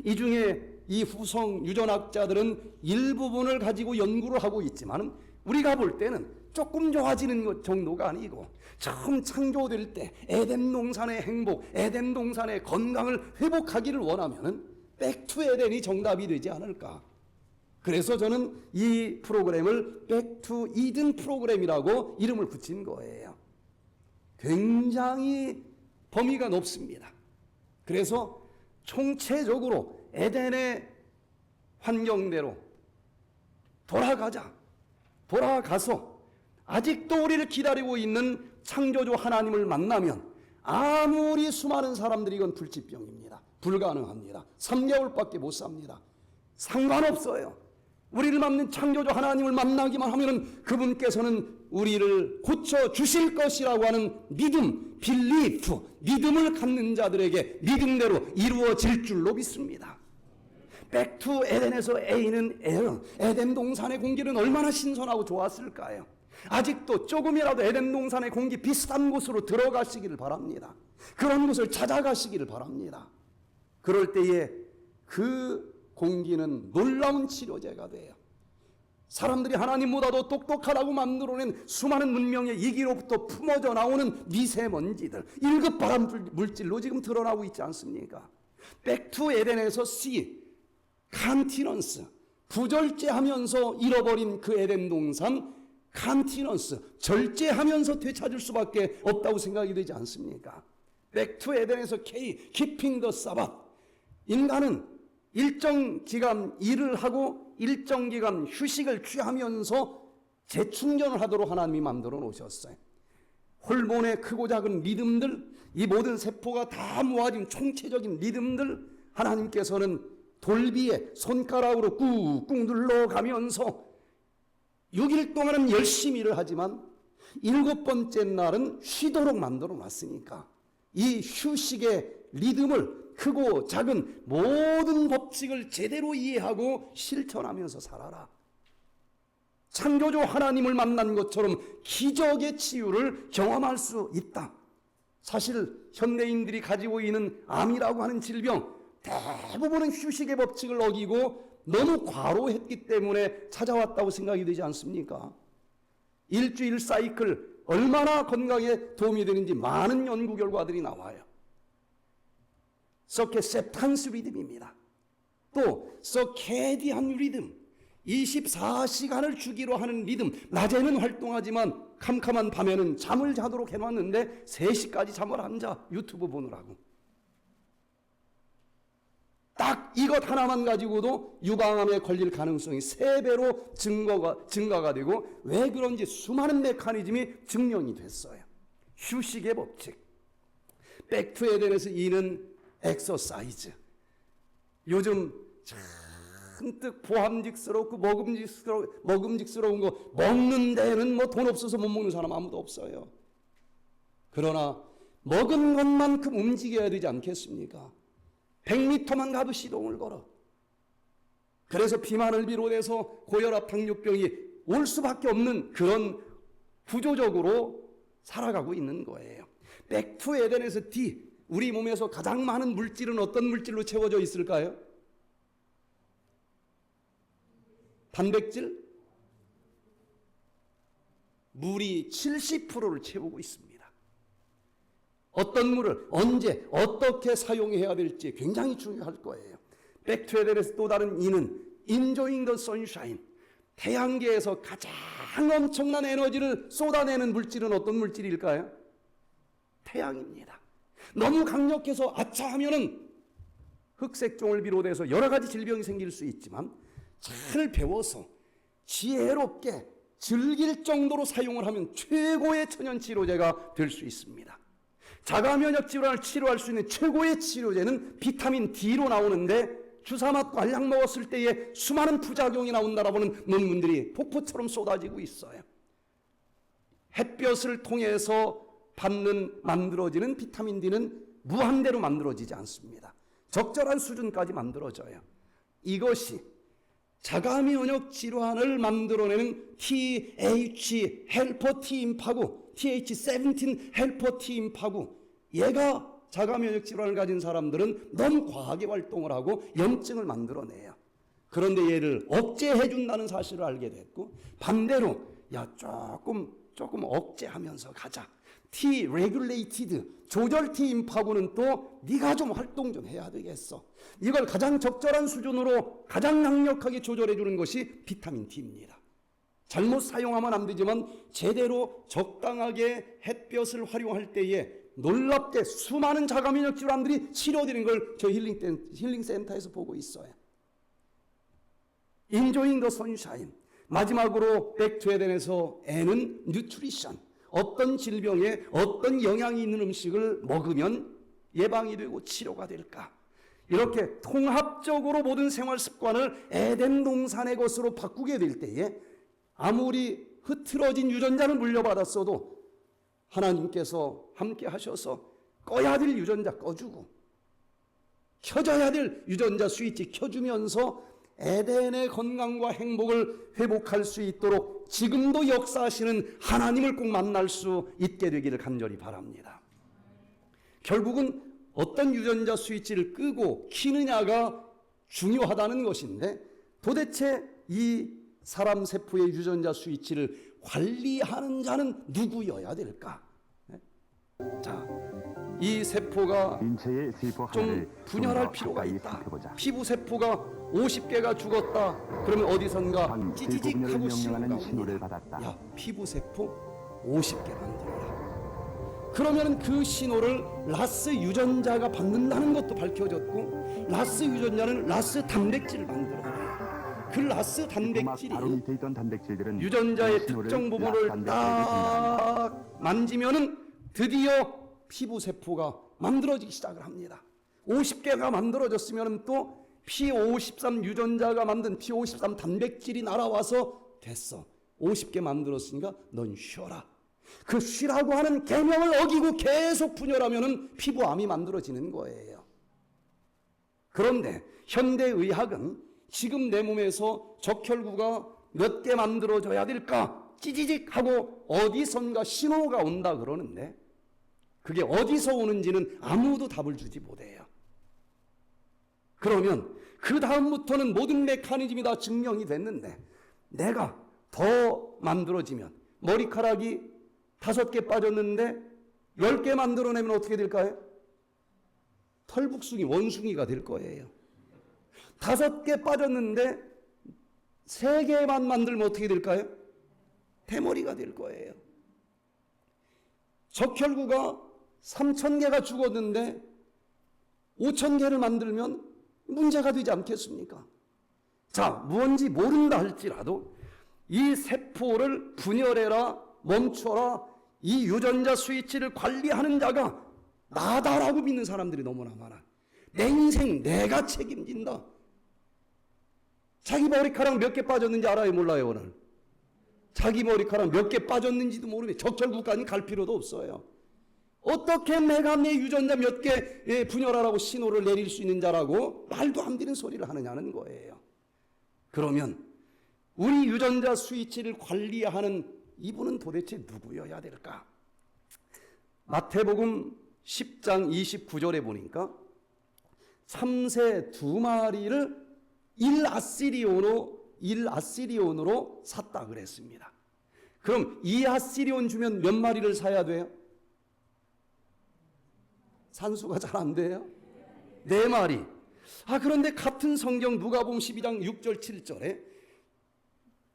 이 중에 이 후성 유전학자들은 일부분을 가지고 연구를 하고 있지만 우리가 볼 때는 조금 좋아지는 것 정도가 아니고 처음 창조될 때 에덴 동산의 행복, 에덴 동산의 건강을 회복하기를 원하면은 백투 에덴이 정답이 되지 않을까. 그래서 저는 이 프로그램을 백투 이든 프로그램이라고 이름을 붙인 거예요. 굉장히 범위가 높습니다. 그래서 총체적으로 에덴의 환경대로 돌아가서 아직도 우리를 기다리고 있는 창조주 하나님을 만나면 아무리 수많은 사람들이 이건 불치병입니다. 불가능합니다. 3개월밖에 못 삽니다. 상관없어요. 우리를 만든 창조주 하나님을 만나기만 하면은 그분께서는 우리를 고쳐 주실 것이라고 하는 믿음, 빌리프, 믿음을 갖는 자들에게 믿음대로 이루어질 줄로 믿습니다. 백투 에덴에서 A는 에덴 동산의 공기는 얼마나 신선하고 좋았을까요? 아직도 조금이라도 에덴 동산의 공기 비슷한 곳으로 들어가시기를 바랍니다. 그런 곳을 찾아가시기를 바랍니다. 그럴 때에 그 공기는 놀라운 치료제가 돼요. 사람들이 하나님보다도 똑똑하다고 만들어낸 수많은 문명의 이기로부터 품어져 나오는 미세먼지들, 1급 발암 물질로 지금 드러나고 있지 않습니까? 백투 에덴에서 C, 칸티넌스, 부절제하면서 잃어버린 그 에덴 동산, 칸티넌스, 절제하면서 되찾을 수밖에 없다고 생각이 되지 않습니까? 백투 에덴에서 K, keeping the Sabbath. 인간은 일정 기간 일을 하고 일정 기간 휴식을 취하면서 재충전을 하도록 하나님이 만들어 놓으셨어요. 호르몬의 크고 작은 리듬들, 이 모든 세포가 다 모아진 총체적인 리듬들, 하나님께서는 돌비에 손가락으로 꾹꾹 눌러가면서 6일 동안은 열심히 일을 하지만 7번째 날은 쉬도록 만들어 놨으니까 이 휴식의 리듬을 크고 작은 모든 법칙을 제대로 이해하고 실천하면서 살아라. 창조주 하나님을 만난 것처럼 기적의 치유를 경험할 수 있다. 사실 현대인들이 가지고 있는 암이라고 하는 질병 대부분은 휴식의 법칙을 어기고 너무 과로했기 때문에 찾아왔다고 생각이 되지 않습니까? 일주일 사이클 얼마나 건강에 도움이 되는지 많은 연구 결과들이 나와요. 서케셉탄스 리듬입니다. 또 서케디안 리듬, 24시간을 주기로 하는 리듬. 낮에는 활동하지만 캄캄한 밤에는 잠을 자도록 해놨는데 3시까지 잠을 안 자, 유튜브 보느라고. 딱 이것 하나만 가지고도 유방암에 걸릴 가능성이 3배로 증가가 되고, 왜 그런지 수많은 메커니즘이 증명이 됐어요. 휴식의 법칙. 백투 에덴에서 이는 엑서사이즈. 요즘 잔뜩 보함직스럽고 먹음직스러운 거 먹는 데는 뭐 돈 없어서 못 먹는 사람 아무도 없어요. 그러나 먹은 것만큼 움직여야 되지 않겠습니까? 100m만 가도 시동을 걸어. 그래서 비만을 비롯해서 고혈압, 당뇨병이 올 수밖에 없는 그런 구조적으로 살아가고 있는 거예요. 백투 에덴에서 D, 우리 몸에서 가장 많은 물질은 어떤 물질로 채워져 있을까요? 단백질, 물이 70%를 채우고 있습니다. 어떤 물을 언제 어떻게 사용해야 될지 굉장히 중요할 거예요. 백투에덴에서 또 다른 이는 Enjoying the Sunshine, 태양계에서 가장 엄청난 에너지를 쏟아내는 물질은 어떤 물질일까요? 태양입니다. 너무 강력해서 아차 하면은 흑색종을 비롯해서 여러 가지 질병이 생길 수 있지만 잘 배워서 지혜롭게 즐길 정도로 사용을 하면 최고의 천연 치료제가 될 수 있습니다. 자가 면역 질환을 치료할 수 있는 최고의 치료제는 비타민 D로 나오는데 주사 맞고 알약 먹었을 때에 수많은 부작용이 나온다라고는 논문들이 폭포처럼 쏟아지고 있어요. 햇볕을 통해서 만들어지는 비타민 D는 무한대로 만들어지지 않습니다. 적절한 수준까지 만들어져요. 이것이 자가 면역 질환을 만들어내는 TH 헬퍼 T 임파구, TH17 헬퍼 T 임파구, 얘가 자가 면역 질환을 가진 사람들은 너무 과하게 활동을 하고 염증을 만들어내요. 그런데 얘를 억제해 준다는 사실을 알게 됐고, 반대로 야 조금 억제하면서 가자. T regulated 조절 T 임파구는 또 네가 좀 활동 좀 해야 되겠어. 이걸 가장 적절한 수준으로 가장 강력하게 조절해 주는 것이 비타민 D입니다. 잘못 사용하면 안 되지만 제대로 적당하게 햇볕을 활용할 때에 놀랍게 수많은 자가 면역 질환들이 치료되는 걸 저희 힐링센터에서 보고 있어요. Enjoying the Sunshine. 마지막으로 백투에덴에서 N은 뉴트리션. 어떤 질병에 어떤 영향이 있는 음식을 먹으면 예방이 되고 치료가 될까? 이렇게 통합적으로 모든 생활 습관을 에덴 동산의 것으로 바꾸게 될 때에 아무리 흐트러진 유전자를 물려받았어도 하나님께서 함께 하셔서 꺼야 될 유전자 꺼주고 켜져야 될 유전자 스위치 켜주면서 에덴의 건강과 행복을 회복할 수 있도록 지금도 역사하시는 하나님을 꼭 만날 수 있게 되기를 간절히 바랍니다. 결국은 어떤 유전자 스위치를 끄고 키느냐가 중요하다는 것인데, 도대체 이 사람 세포의 유전자 스위치를 관리하는 자는 누구여야 될까? 자, 이 세포가 좀 분열할 필요가 있다. 피부 세포가 50개가 죽었다. 그러면 어디선가 찌지직 하고 신호가 옵니다. 야, 피부 세포 50개 만들어라. 그러면 그 신호를 라스 유전자가 받는다는 것도 밝혀졌고, 라스 유전자는 라스 단백질을 만들어내요. 그 라스 단백질이 유전자의 특정 부분을 딱 만지면은 드디어 피부 세포가 만들어지기 시작을 합니다. 50개가 만들어졌으면 또 P53 유전자가 만든 P53 단백질이 날아와서 됐어. 50개 만들었으니까 넌 쉬어라. 그 쉬라고 하는 계명을 어기고 계속 분열하면은 피부암이 만들어지는 거예요. 그런데 현대의학은 지금 내 몸에서 적혈구가 몇 개 만들어져야 될까? 찌지직 하고 어디선가 신호가 온다 그러는데, 그게 어디서 오는지는 아무도 답을 주지 못해요. 그러면 그 다음부터는 모든 메커니즘이 다 증명이 됐는데, 내가 더 만들어지면 머리카락이 5개 빠졌는데 10개 만들어내면 어떻게 될까요? 털북숭이, 원숭이가 될 거예요. 5개 빠졌는데 3개만 만들면 어떻게 될까요? 대머리가 될 거예요. 적혈구가 3,000개가 죽었는데 5,000개를 만들면 문제가 되지 않겠습니까? 자, 뭔지 모른다 할지라도 이 세포를 분열해라, 멈춰라, 이 유전자 스위치를 관리하는 자가 나다라고 믿는 사람들이 너무나 많아. 내 인생 내가 책임진다. 자기 머리카락 몇 개 빠졌는지 알아요, 몰라요? 오늘 자기 머리카락 몇 개 빠졌는지도 모르면 적혈구까지 갈 필요도 없어요. 어떻게 내가 내 유전자 몇 개 분열하라고 신호를 내릴 수 있는 자라고 말도 안 되는 소리를 하느냐는 거예요. 그러면 우리 유전자 스위치를 관리하는 이분은 도대체 누구여야 될까? 마태복음 10장 29절에 보니까 참새 2마리를 1아시리온으로 1아시리온으로 샀다 그랬습니다. 그럼 2아시리온 주면 몇 마리를 사야 돼요? 산수가 잘 안 돼요? 4마리. 그런데 같은 성경 누가복음 12장 6절 7절에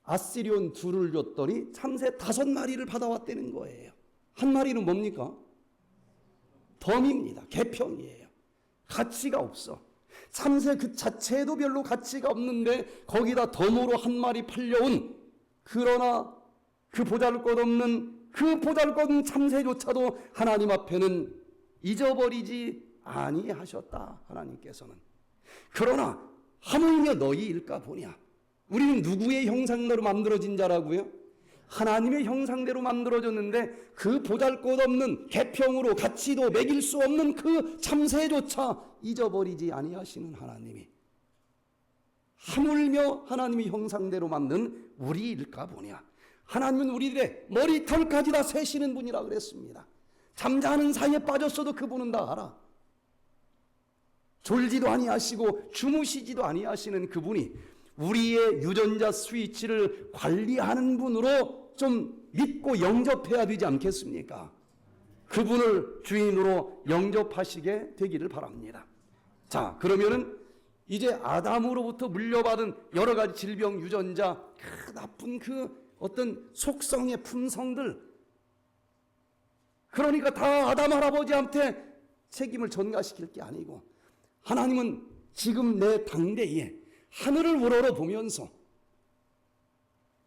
아시리온 2를 줬더니 참새 5마리를 받아왔다는 거예요. 한 마리는 뭡니까? 덤입니다. 개평이에요. 가치가 없어. 참새 그 자체도 별로 가치가 없는데 거기다 덤으로 한 마리 팔려온, 그러나 그 보잘것없는 참새조차도 하나님 앞에는 잊어버리지 아니하셨다. 하나님께서는. 그러나 하물며 너희일까 보냐. 우리는 누구의 형상대로 만들어진 자라고요? 하나님의 형상대로 만들어졌는데 그 보잘것없는 개평으로 가치도 매길 수 없는 그 참새조차 잊어버리지 아니하시는 하나님이, 하물며 하나님의 형상대로 만든 우리일까 보냐. 하나님은 우리들의 머리털까지 다 세시는 분이라 그랬습니다. 잠자는 사이에 빠졌어도 그분은 다 알아. 졸지도 아니하시고 주무시지도 아니하시는 그분이 우리의 유전자 스위치를 관리하는 분으로 좀 믿고 영접해야 되지 않겠습니까? 그분을 주인으로 영접하시게 되기를 바랍니다. 자, 그러면은 이제 아담으로부터 물려받은 여러 가지 질병 유전자, 그 나쁜 그 어떤 속성의 품성들, 그러니까 다 아담 할아버지한테 책임을 전가시킬 게 아니고, 하나님은 지금 내 당대에 하늘을 우러러 보면서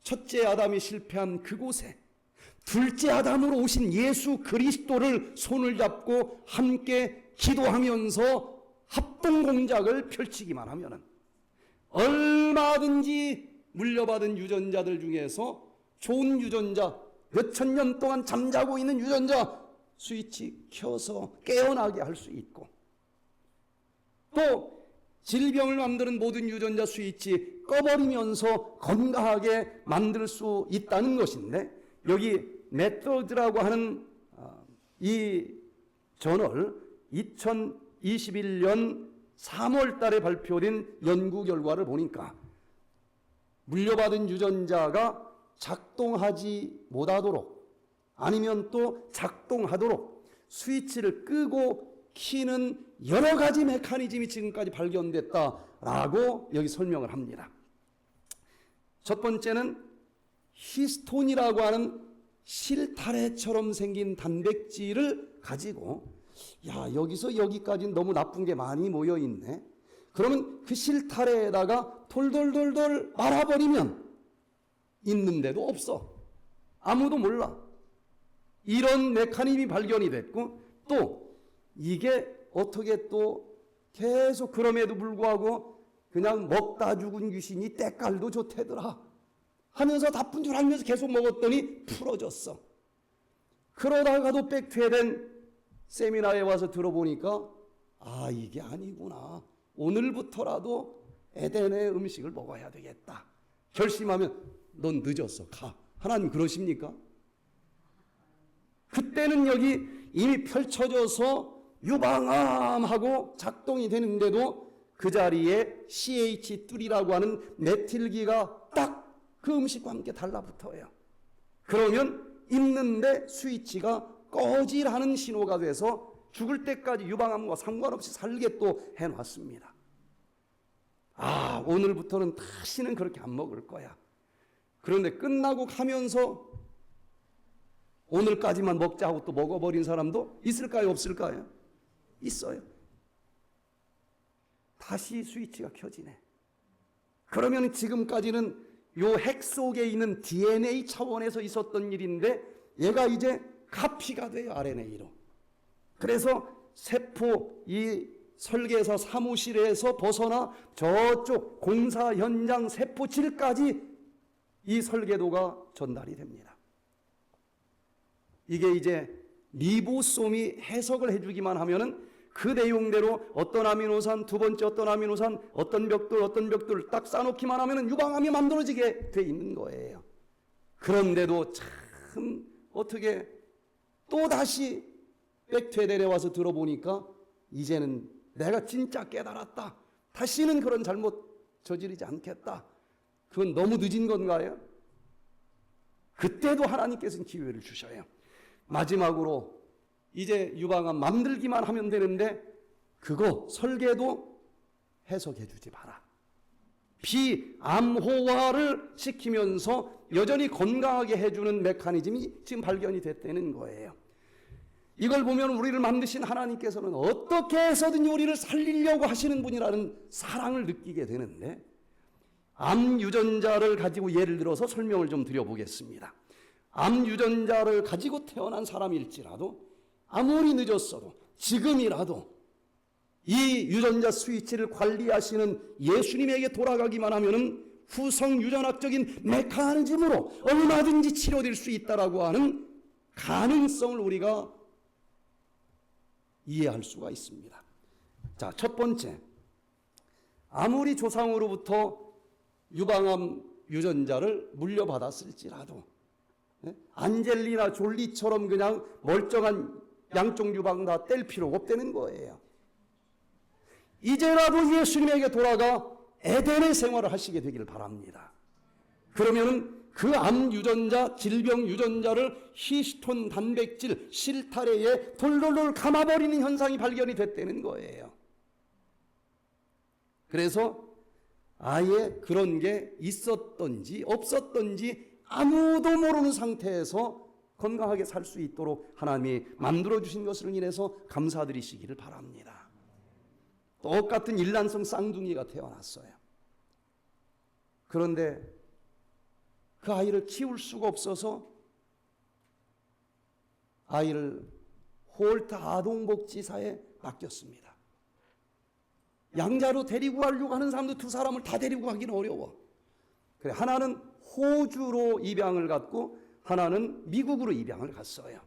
첫째 아담이 실패한 그곳에 둘째 아담으로 오신 예수 그리스도를 손을 잡고 함께 기도하면서 합동 공작을 펼치기만 하면은 얼마든지 물려받은 유전자들 중에서 좋은 유전자, 몇천 년 동안 잠자고 있는 유전자 스위치 켜서 깨어나게 할 수 있고, 또 질병을 만드는 모든 유전자 스위치 꺼버리면서 건강하게 만들 수 있다는 것인데, 여기 메터드라고 하는 이 저널 2021년 3월 달에 발표된 연구 결과를 보니까 물려받은 유전자가 작동하지 못하도록, 아니면 또 작동하도록 스위치를 끄고 키는 여러 가지 메커니즘이 지금까지 발견됐다라고 여기 설명을 합니다. 첫 번째는 히스톤이라고 하는 실타래처럼 생긴 단백질을 가지고, 여기서 여기까지는 너무 나쁜 게 많이 모여 있네. 그러면 그 실타래에다가 돌돌돌돌 말아버리면 있는데도 없어. 아무도 몰라. 이런 메커니즘이 발견이 됐고, 또 이게 어떻게 또 계속 그럼에도 불구하고 그냥 먹다 죽은 귀신이 때깔도 좋대더라 하면서 나쁜 줄 알면서 계속 먹었더니 풀어졌어. 그러다가도 백퇴된 세미나에 와서 들어보니까 이게 아니구나. 오늘부터라도 에덴의 음식을 먹어야 되겠다. 결심하면 넌 늦었어. 가. 하나님 그러십니까? 그때는 여기 이미 펼쳐져서 유방암하고 작동이 되는데도 그 자리에 CH3라고 하는 메틸기가 딱 그 음식과 함께 달라붙어요. 그러면 있는데 스위치가 꺼지라는 신호가 돼서 죽을 때까지 유방암과 상관없이 살게 또 해놨습니다. 오늘부터는 다시는 그렇게 안 먹을 거야. 그런데 끝나고 가면서 오늘까지만 먹자 하고 또 먹어버린 사람도 있을까요? 없을까요? 있어요. 다시 스위치가 켜지네. 그러면 지금까지는 요 핵 속에 있는 DNA 차원에서 있었던 일인데 얘가 이제 카피가 돼요. RNA로. 그래서 세포 이 설계사 사무실에서 벗어나 저쪽 공사 현장 세포질까지 이 설계도가 전달이 됩니다. 이게 이제 리보솜이 해석을 해주기만 하면은 그 내용대로 어떤 아미노산, 두 번째 어떤 아미노산, 어떤 벽돌 딱 쌓아놓기만 하면은 유방암이 만들어지게 돼 있는 거예요. 그런데도 참 어떻게 또 다시 백퇴되래 와서 들어보니까 이제는 내가 진짜 깨달았다. 다시는 그런 잘못 저지르지 않겠다. 그건 너무 늦은 건가요? 그때도 하나님께서는 기회를 주셔요. 마지막으로 이제 유방암 만들기만 하면 되는데 그거 설계도 해석해 주지 마라. 비암호화를 시키면서 여전히 건강하게 해주는 메커니즘이 지금 발견이 됐다는 거예요. 이걸 보면 우리를 만드신 하나님께서는 어떻게 해서든 우리를 살리려고 하시는 분이라는 사랑을 느끼게 되는데, 암 유전자를 가지고 예를 들어서 설명을 좀 드려보겠습니다. 암 유전자를 가지고 태어난 사람일지라도 아무리 늦었어도 지금이라도 이 유전자 스위치를 관리하시는 예수님에게 돌아가기만 하면은 후성 유전학적인 메커니즘으로 얼마든지 치료될 수 있다라고 하는 가능성을 우리가 이해할 수가 있습니다. 자, 첫 번째, 아무리 조상으로부터 유방암 유전자를 물려받았을지라도 안젤리나 졸리처럼 그냥 멀쩡한 양쪽 유방 다 뗄 필요가 없다는 거예요. 이제라도 예수님에게 돌아가 에덴의 생활을 하시게 되기를 바랍니다. 그러면 그 암 유전자, 질병 유전자를 히스톤 단백질 실타래에 돌돌돌 감아버리는 현상이 발견이 됐다는 거예요. 그래서 아예 그런 게 있었던지 없었던지 아무도 모르는 상태에서 건강하게 살 수 있도록 하나님이 만들어주신 것을 인해서 감사드리시기를 바랍니다. 똑같은 일란성 쌍둥이가 태어났어요. 그런데 그 아이를 키울 수가 없어서 아이를 홀트 아동복지사에 맡겼습니다. 양자로 데리고 가려고 하는 사람도 두 사람을 다 데리고 가기는 어려워. 그래, 하나는 호주로 입양을 갔고 하나는 미국으로 입양을 갔어요.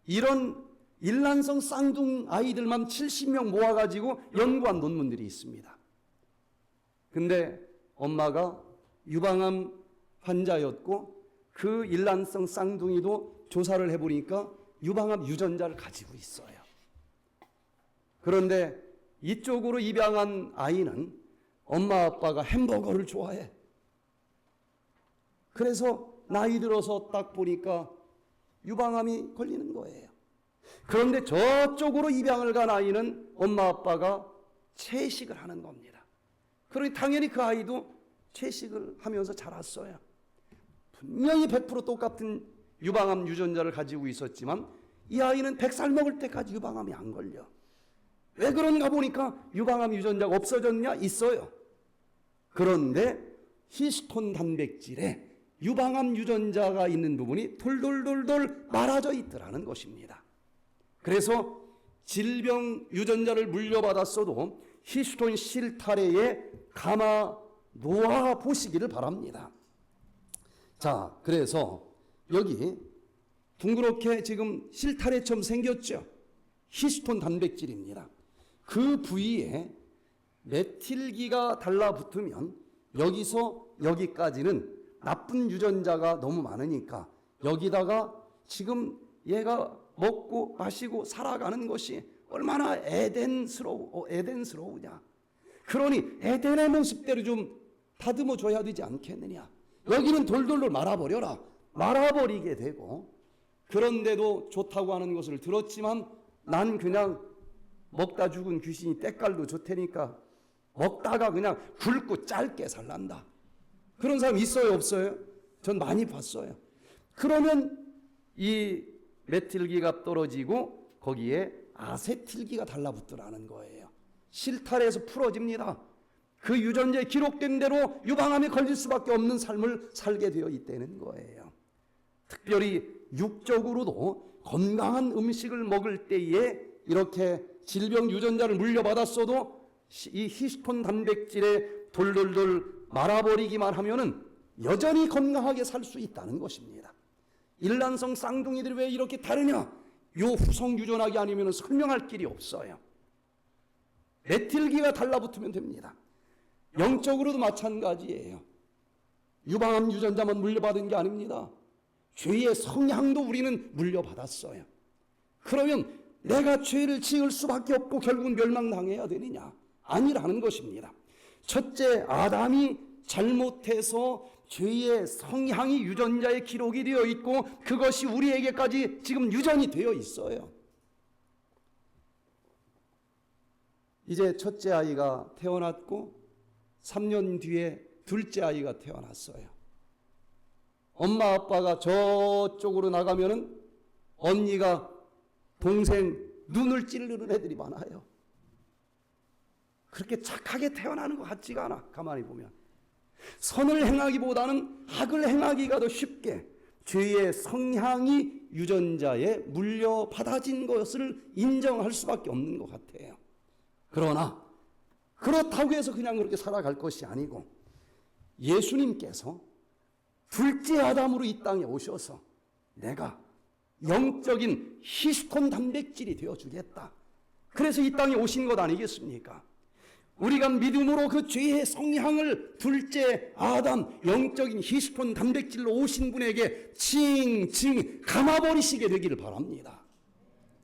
이런 일란성 쌍둥 아이들만 70명 모아가지고 연구한 논문들이 있습니다. 근데 엄마가 유방암 환자였고 그 일란성 쌍둥이도 조사를 해보니까 유방암 유전자를 가지고 있어요. 그런데 이쪽으로 입양한 아이는 엄마 아빠가 햄버거를 좋아해. 그래서 나이 들어서 딱 보니까 유방암이 걸리는 거예요. 그런데 저쪽으로 입양을 간 아이는 엄마 아빠가 채식을 하는 겁니다. 그러니 당연히 그 아이도 채식을 하면서 자랐어요. 분명히 100% 똑같은 유방암 유전자를 가지고 있었지만 이 아이는 100살 먹을 때까지 유방암이 안 걸려. 왜 그런가 보니까 유방암 유전자가 없어졌냐? 있어요. 그런데 히스톤 단백질에 유방암 유전자가 있는 부분이 돌돌돌돌 말아져 있더라는 것입니다. 그래서 질병 유전자를 물려받았어도 히스톤 실타래에 감아 놓아 보시기를 바랍니다. 자, 그래서 여기 둥그렇게 지금 실타래처럼 생겼죠? 히스톤 단백질입니다. 그 부위에 메틸기가 달라붙으면 여기서 여기까지는 나쁜 유전자가 너무 많으니까 여기다가 지금 얘가 먹고 마시고 살아가는 것이 얼마나 에덴스러우냐. 그러니 에덴의 모습대로 좀 다듬어 줘야 되지 않겠느냐. 여기는 돌돌돌 말아버려라. 말아버리게 되고, 그런데도 좋다고 하는 것을 들었지만 난 그냥 먹다 죽은 귀신이 때깔도 좋다니까 먹다가 그냥 굵고 짧게 살란다. 그런 사람 있어요, 없어요? 전 많이 봤어요. 그러면 이 메틸기가 떨어지고 거기에 아세틸기가 달라붙더라는 거예요. 실타래에서 풀어집니다. 그 유전자에 기록된 대로 유방암에 걸릴 수밖에 없는 삶을 살게 되어 있다는 거예요. 특별히 육적으로도 건강한 음식을 먹을 때에 이렇게 질병 유전자를 물려받았어도 이 히스톤 단백질에 돌돌돌 말아버리기만 하면은 여전히 건강하게 살 수 있다는 것입니다. 일란성 쌍둥이들이 왜 이렇게 다르냐? 요 후성 유전학이 아니면 설명할 길이 없어요. 메틸기가 달라붙으면 됩니다. 영적으로도 마찬가지예요. 유방암 유전자만 물려받은 게 아닙니다. 죄의 성향도 우리는 물려받았어요. 그러면 내가 죄를 지을 수밖에 없고 결국은 멸망당해야 되느냐? 아니라는 것입니다. 첫째 아담이 잘못해서 죄의 성향이 유전자에 기록이 되어 있고 그것이 우리에게까지 지금 유전이 되어 있어요. 이제 첫째 아이가 태어났고 3년 뒤에 둘째 아이가 태어났어요. 엄마 아빠가 저쪽으로 나가면은 언니가 동생 눈을 찌르는 애들이 많아요. 그렇게 착하게 태어나는 것 같지가 않아. 가만히 보면 선을 행하기보다는 악을 행하기가 더 쉽게 죄의 성향이 유전자에 물려받아진 것을 인정할 수밖에 없는 것 같아요. 그러나 그렇다고 해서 그냥 그렇게 살아갈 것이 아니고 예수님께서 둘째 아담으로 이 땅에 오셔서 내가 영적인 히스톤 단백질이 되어주겠다. 그래서 이 땅에 오신 것 아니겠습니까? 우리가 믿음으로 그 죄의 성향을 둘째 아담 영적인 히스톤 단백질로 오신 분에게 칭칭 감아버리시게 되기를 바랍니다.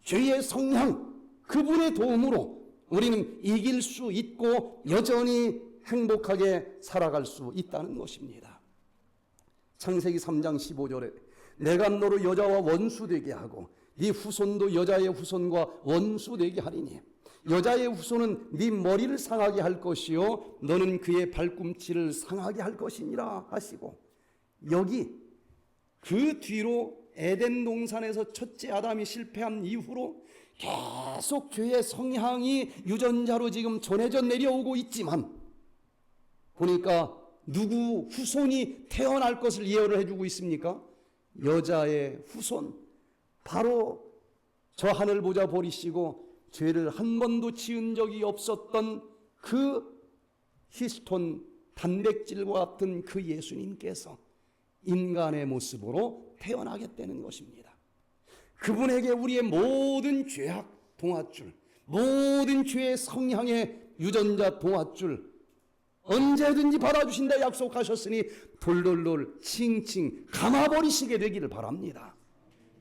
죄의 성향 그분의 도움으로 우리는 이길 수 있고 여전히 행복하게 살아갈 수 있다는 것입니다. 창세기 3장 15절에 내가 너를 여자와 원수되게 하고 네 후손도 여자의 후손과 원수되게 하리니 여자의 후손은 네 머리를 상하게 할 것이요 너는 그의 발꿈치를 상하게 할 것이니라 하시고, 여기 그 뒤로 에덴 동산에서 첫째 아담이 실패한 이후로 계속 죄의 성향이 유전자로 지금 전해져 내려오고 있지만 보니까 누구 후손이 태어날 것을 예언을 해주고 있습니까? 여자의 후손, 바로 저 하늘 보자 버리시고 죄를 한 번도 지은 적이 없었던 그 히스톤 단백질과 같은 그 예수님께서 인간의 모습으로 태어나겠다는 것입니다. 그분에게 우리의 모든 죄악 동아줄, 모든 죄의 성향의 유전자 동아줄 언제든지 받아주신다 약속하셨으니 돌돌돌 칭칭 감아버리시게 되기를 바랍니다.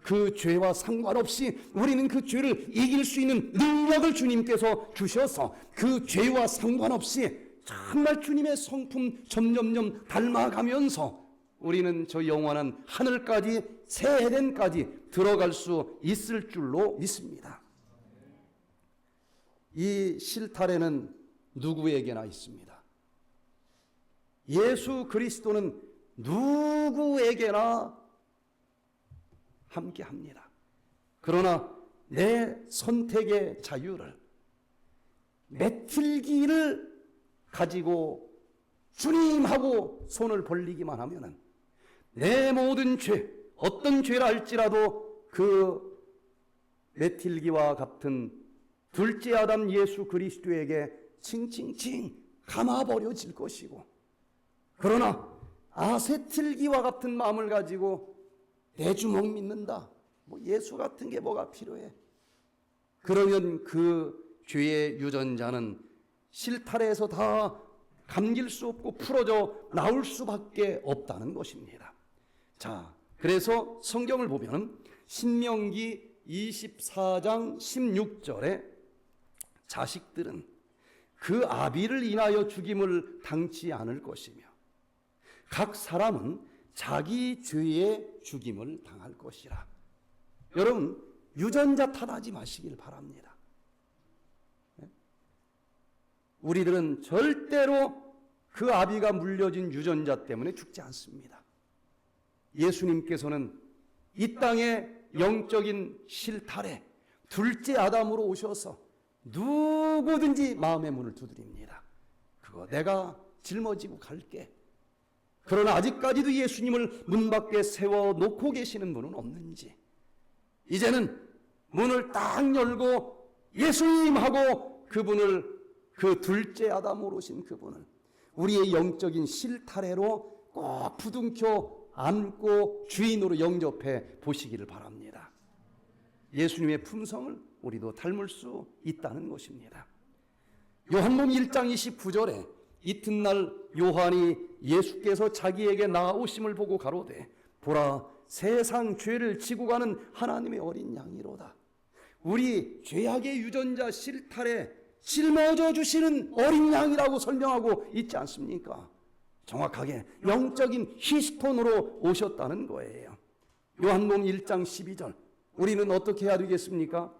그 죄와 상관없이 우리는 그 죄를 이길 수 있는 능력을 주님께서 주셔서 그 죄와 상관없이 정말 주님의 성품 점점점 닮아가면서 우리는 저 영원한 하늘까지 새 에덴까지 들어갈 수 있을 줄로 믿습니다. 이 실타래는 누구에게나 있습니다. 예수 그리스도는 누구에게나 함께 합니다. 그러나 내 선택의 자유를, 매틸기를 가지고 주님하고 손을 벌리기만 하면은 내 모든 죄, 어떤 죄라 할지라도 그 매틸기와 같은 둘째 아담 예수 그리스도에게 칭칭칭 감아버려질 것이고, 그러나 아세틀기와 같은 마음을 가지고 내 주먹 믿는다, 뭐 예수 같은 게 뭐가 필요해, 그러면 그 죄의 유전자는 실타래에서 다 감길 수 없고 풀어져 나올 수밖에 없다는 것입니다. 자, 그래서 성경을 보면 신명기 24장 16절에 자식들은 그 아비를 인하여 죽임을 당치 않을 것이며 각 사람은 자기 죄의 죽임을 당할 것이라. 여러분, 유전자 탓하지 마시길 바랍니다. 우리들은 절대로 그 아비가 물려진 유전자 때문에 죽지 않습니다. 예수님께서는 이 땅에 영적인 실타래, 둘째 아담으로 오셔서 누구든지 마음의 문을 두드립니다. 그거 내가 짊어지고 갈게. 그러나 아직까지도 예수님을 문 밖에 세워놓고 계시는 분은 없는지, 이제는 문을 딱 열고 예수님 하고 그분을, 그 둘째 아담으로 오신 그분을 우리의 영적인 실타래로 꼭 부둥켜 안고 주인으로 영접해 보시기를 바랍니다. 예수님의 품성을 우리도 닮을 수 있다는 것입니다. 요한복음 1장 29절에 이튿날 요한이 예수께서 자기에게 나아오심을 보고 가로되 보라, 세상 죄를 지고 가는 하나님의 어린 양이로다. 우리 죄악의 유전자 실타래 짊어져 주시는 어린 양이라고 설명하고 있지 않습니까? 정확하게 영적인 히스톤으로 오셨다는 거예요. 요한복음 1장 12절. 우리는 어떻게 해야 되겠습니까?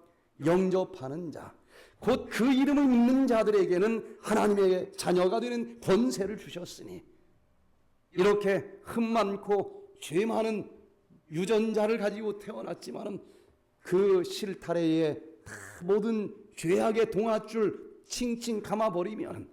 영접하는 자, 곧 그 이름을 믿는 자들에게는 하나님의 자녀가 되는 권세를 주셨으니, 이렇게 흠 많고 죄 많은 유전자를 가지고 태어났지만은 그 실타래에 모든 죄악의 동아줄 칭칭 감아버리면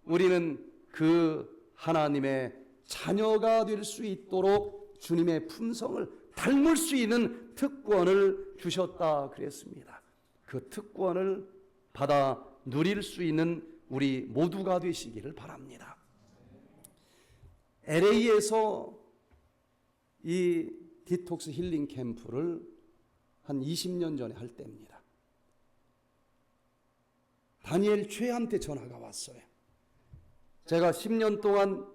우리는 그 하나님의 자녀가 될 수 있도록 주님의 품성을 닮을 수 있는 특권을 주셨다 그랬습니다. 그 특권을 받아 누릴 수 있는 우리 모두가 되시기를 바랍니다. LA에서 이 디톡스 힐링 캠프를 한 20년 전에 할 때입니다. 다니엘 최한테 전화가 왔어요. 제가 10년 동안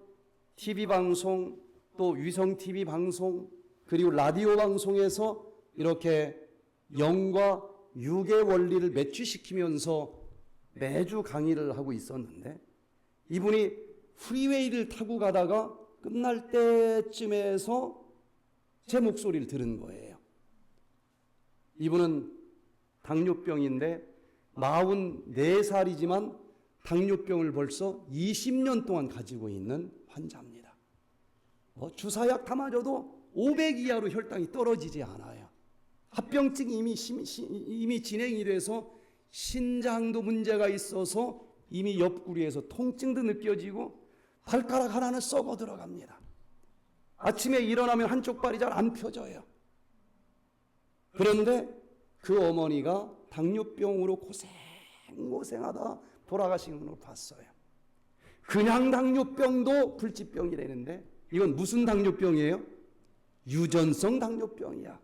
TV 방송, 또 위성 TV 방송, 그리고 라디오 방송에서 이렇게 영과 육의 원리를 매치시키면서 매주 강의를 하고 있었는데, 이분이 프리웨이를 타고 가다가 끝날 때쯤에서 제 목소리를 들은 거예요. 이분은 당뇨병인데 44살이지만 당뇨병을 벌써 20년 동안 가지고 있는 환자입니다. 주사약 다 맞아도 500 이하로 혈당이 떨어지지 않아요. 합병증이 이미 진행이 돼서 신장도 문제가 있어서 이미 옆구리에서 통증도 느껴지고 발가락 하나는 썩어 들어갑니다. 아침에 일어나면 한쪽 발이 잘 안 펴져요. 그런데 그 어머니가 당뇨병으로 고생하다 돌아가시는 걸 봤어요. 그냥 당뇨병도 불치병이라는데 이건 무슨 당뇨병이에요? 유전성 당뇨병이야.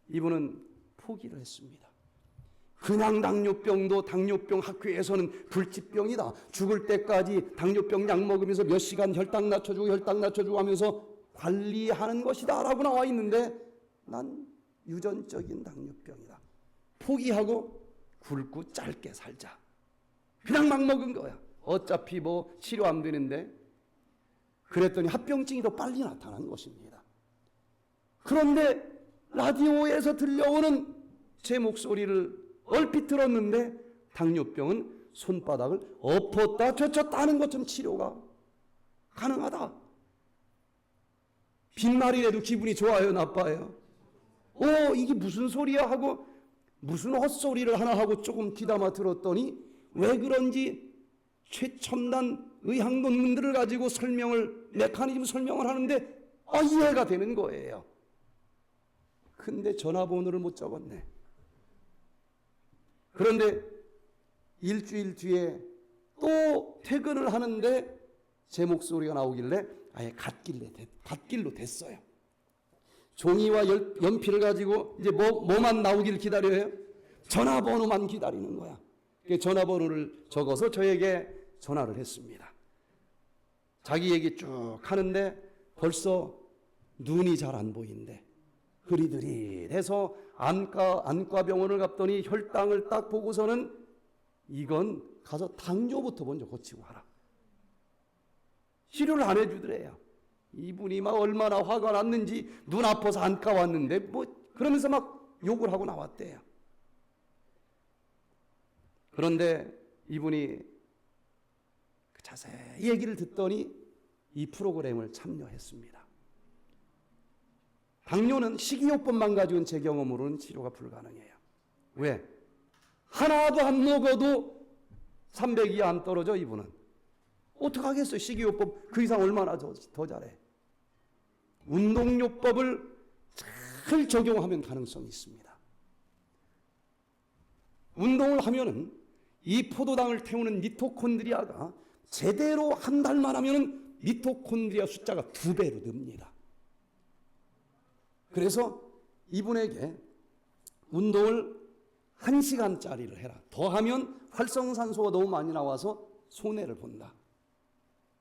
이분은 포기를 했습니다. 그냥 당뇨병도 당뇨병 학회에서는 불치병이다. 죽을 때까지 당뇨병 약 먹으면서 몇 시간 혈당 낮춰주고 하면서 관리하는 것이다 라고 나와 있는데, 난 유전적인 당뇨병이다. 포기하고 굵고 짧게 살자. 그냥 막 먹은 거야. 어차피 뭐 치료 안 되는데. 그랬더니 합병증이 더 빨리 나타난 것입니다. 그런데 라디오에서 들려오는 제 목소리를 얼핏 들었는데 당뇨병은 손바닥을 엎었다 젖혔다 하는 것처럼 치료가 가능하다. 빈말이라도 기분이 좋아요, 나빠요? 이게 무슨 소리야 하고 무슨 헛소리를 하나 하고 조금 귀담아 들었더니 왜 그런지 최첨단 의학 논문들을 가지고 메커니즘 설명을 하는데 이해가 되는 거예요. 근데 전화번호를 못 적었네. 그런데 일주일 뒤에 또 퇴근을 하는데 제 목소리가 나오길래 아예 갓길로 됐어요. 종이와 연필을 가지고 이제 뭐만 나오길 기다려요? 전화번호만 기다리는 거야. 전화번호를 적어서 저에게 전화를 했습니다. 자기 얘기 쭉 하는데 벌써 눈이 잘 안 보인대. 흐리흐릿해서 안과병원을 갔더니 혈당을 딱 보고서는 이건 가서 당뇨부터 먼저 고치고 하라. 치료를 안 해주더래요. 이분이 막 얼마나 화가 났는지 눈 아파서 안과 왔는데 그러면서 막 욕을 하고 나왔대요. 그런데 이분이 자세히 얘기를 듣더니 이 프로그램을 참여했습니다. 당뇨는 식이요법만 가지고는 제 경험으로는 치료가 불가능해요. 왜? 하나도 안 먹어도 300 이하 안 떨어져 이분은. 어떡하겠어요? 식이요법 그 이상 얼마나 더 잘해. 운동요법을 잘 적용하면 가능성이 있습니다. 운동을 하면은 이 포도당을 태우는 미토콘드리아가 제대로 한 달만 하면은 미토콘드리아 숫자가 2배로 늡니다. 그래서 이분에게 운동을 1시간짜리를 해라. 더하면 활성산소가 너무 많이 나와서 손해를 본다.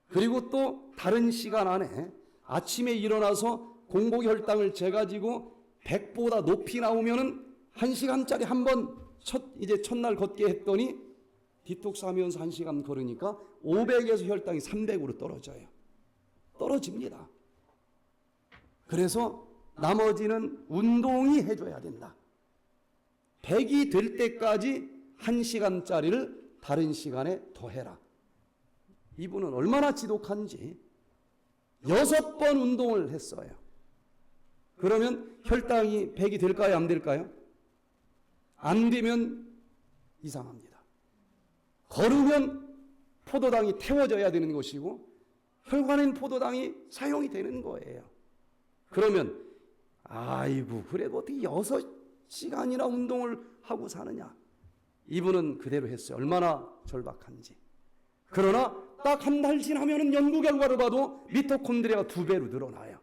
그리고 또 다른 시간 안에 아침에 일어나서 공복혈당을 재가지고 100보다 높이 나오면은 1시간짜리 한번 첫날 걷게 했더니 디톡스 하면서 1시간 걸으니까 500에서 혈당이 300으로 떨어져요. 떨어집니다. 그래서 나머지는 운동이 해줘야 된다. 100이 될 때까지 1시간짜리를 다른 시간에 더해라. 이분은 얼마나 지독한지 6번 운동을 했어요. 그러면 혈당이 100이 될까요? 안 될까요? 안 되면 이상합니다. 걸으면 포도당이 태워져야 되는 것이고 혈관엔 포도당이 사용이 되는 거예요. 그러면 아이고 그래도 어떻게 6시간이나 운동을 하고 사느냐. 이분은 그대로 했어요. 얼마나 절박한지. 그러나 딱 한 달 지나면 연구 결과를 봐도 미토콘드리아가 2배로 늘어나요.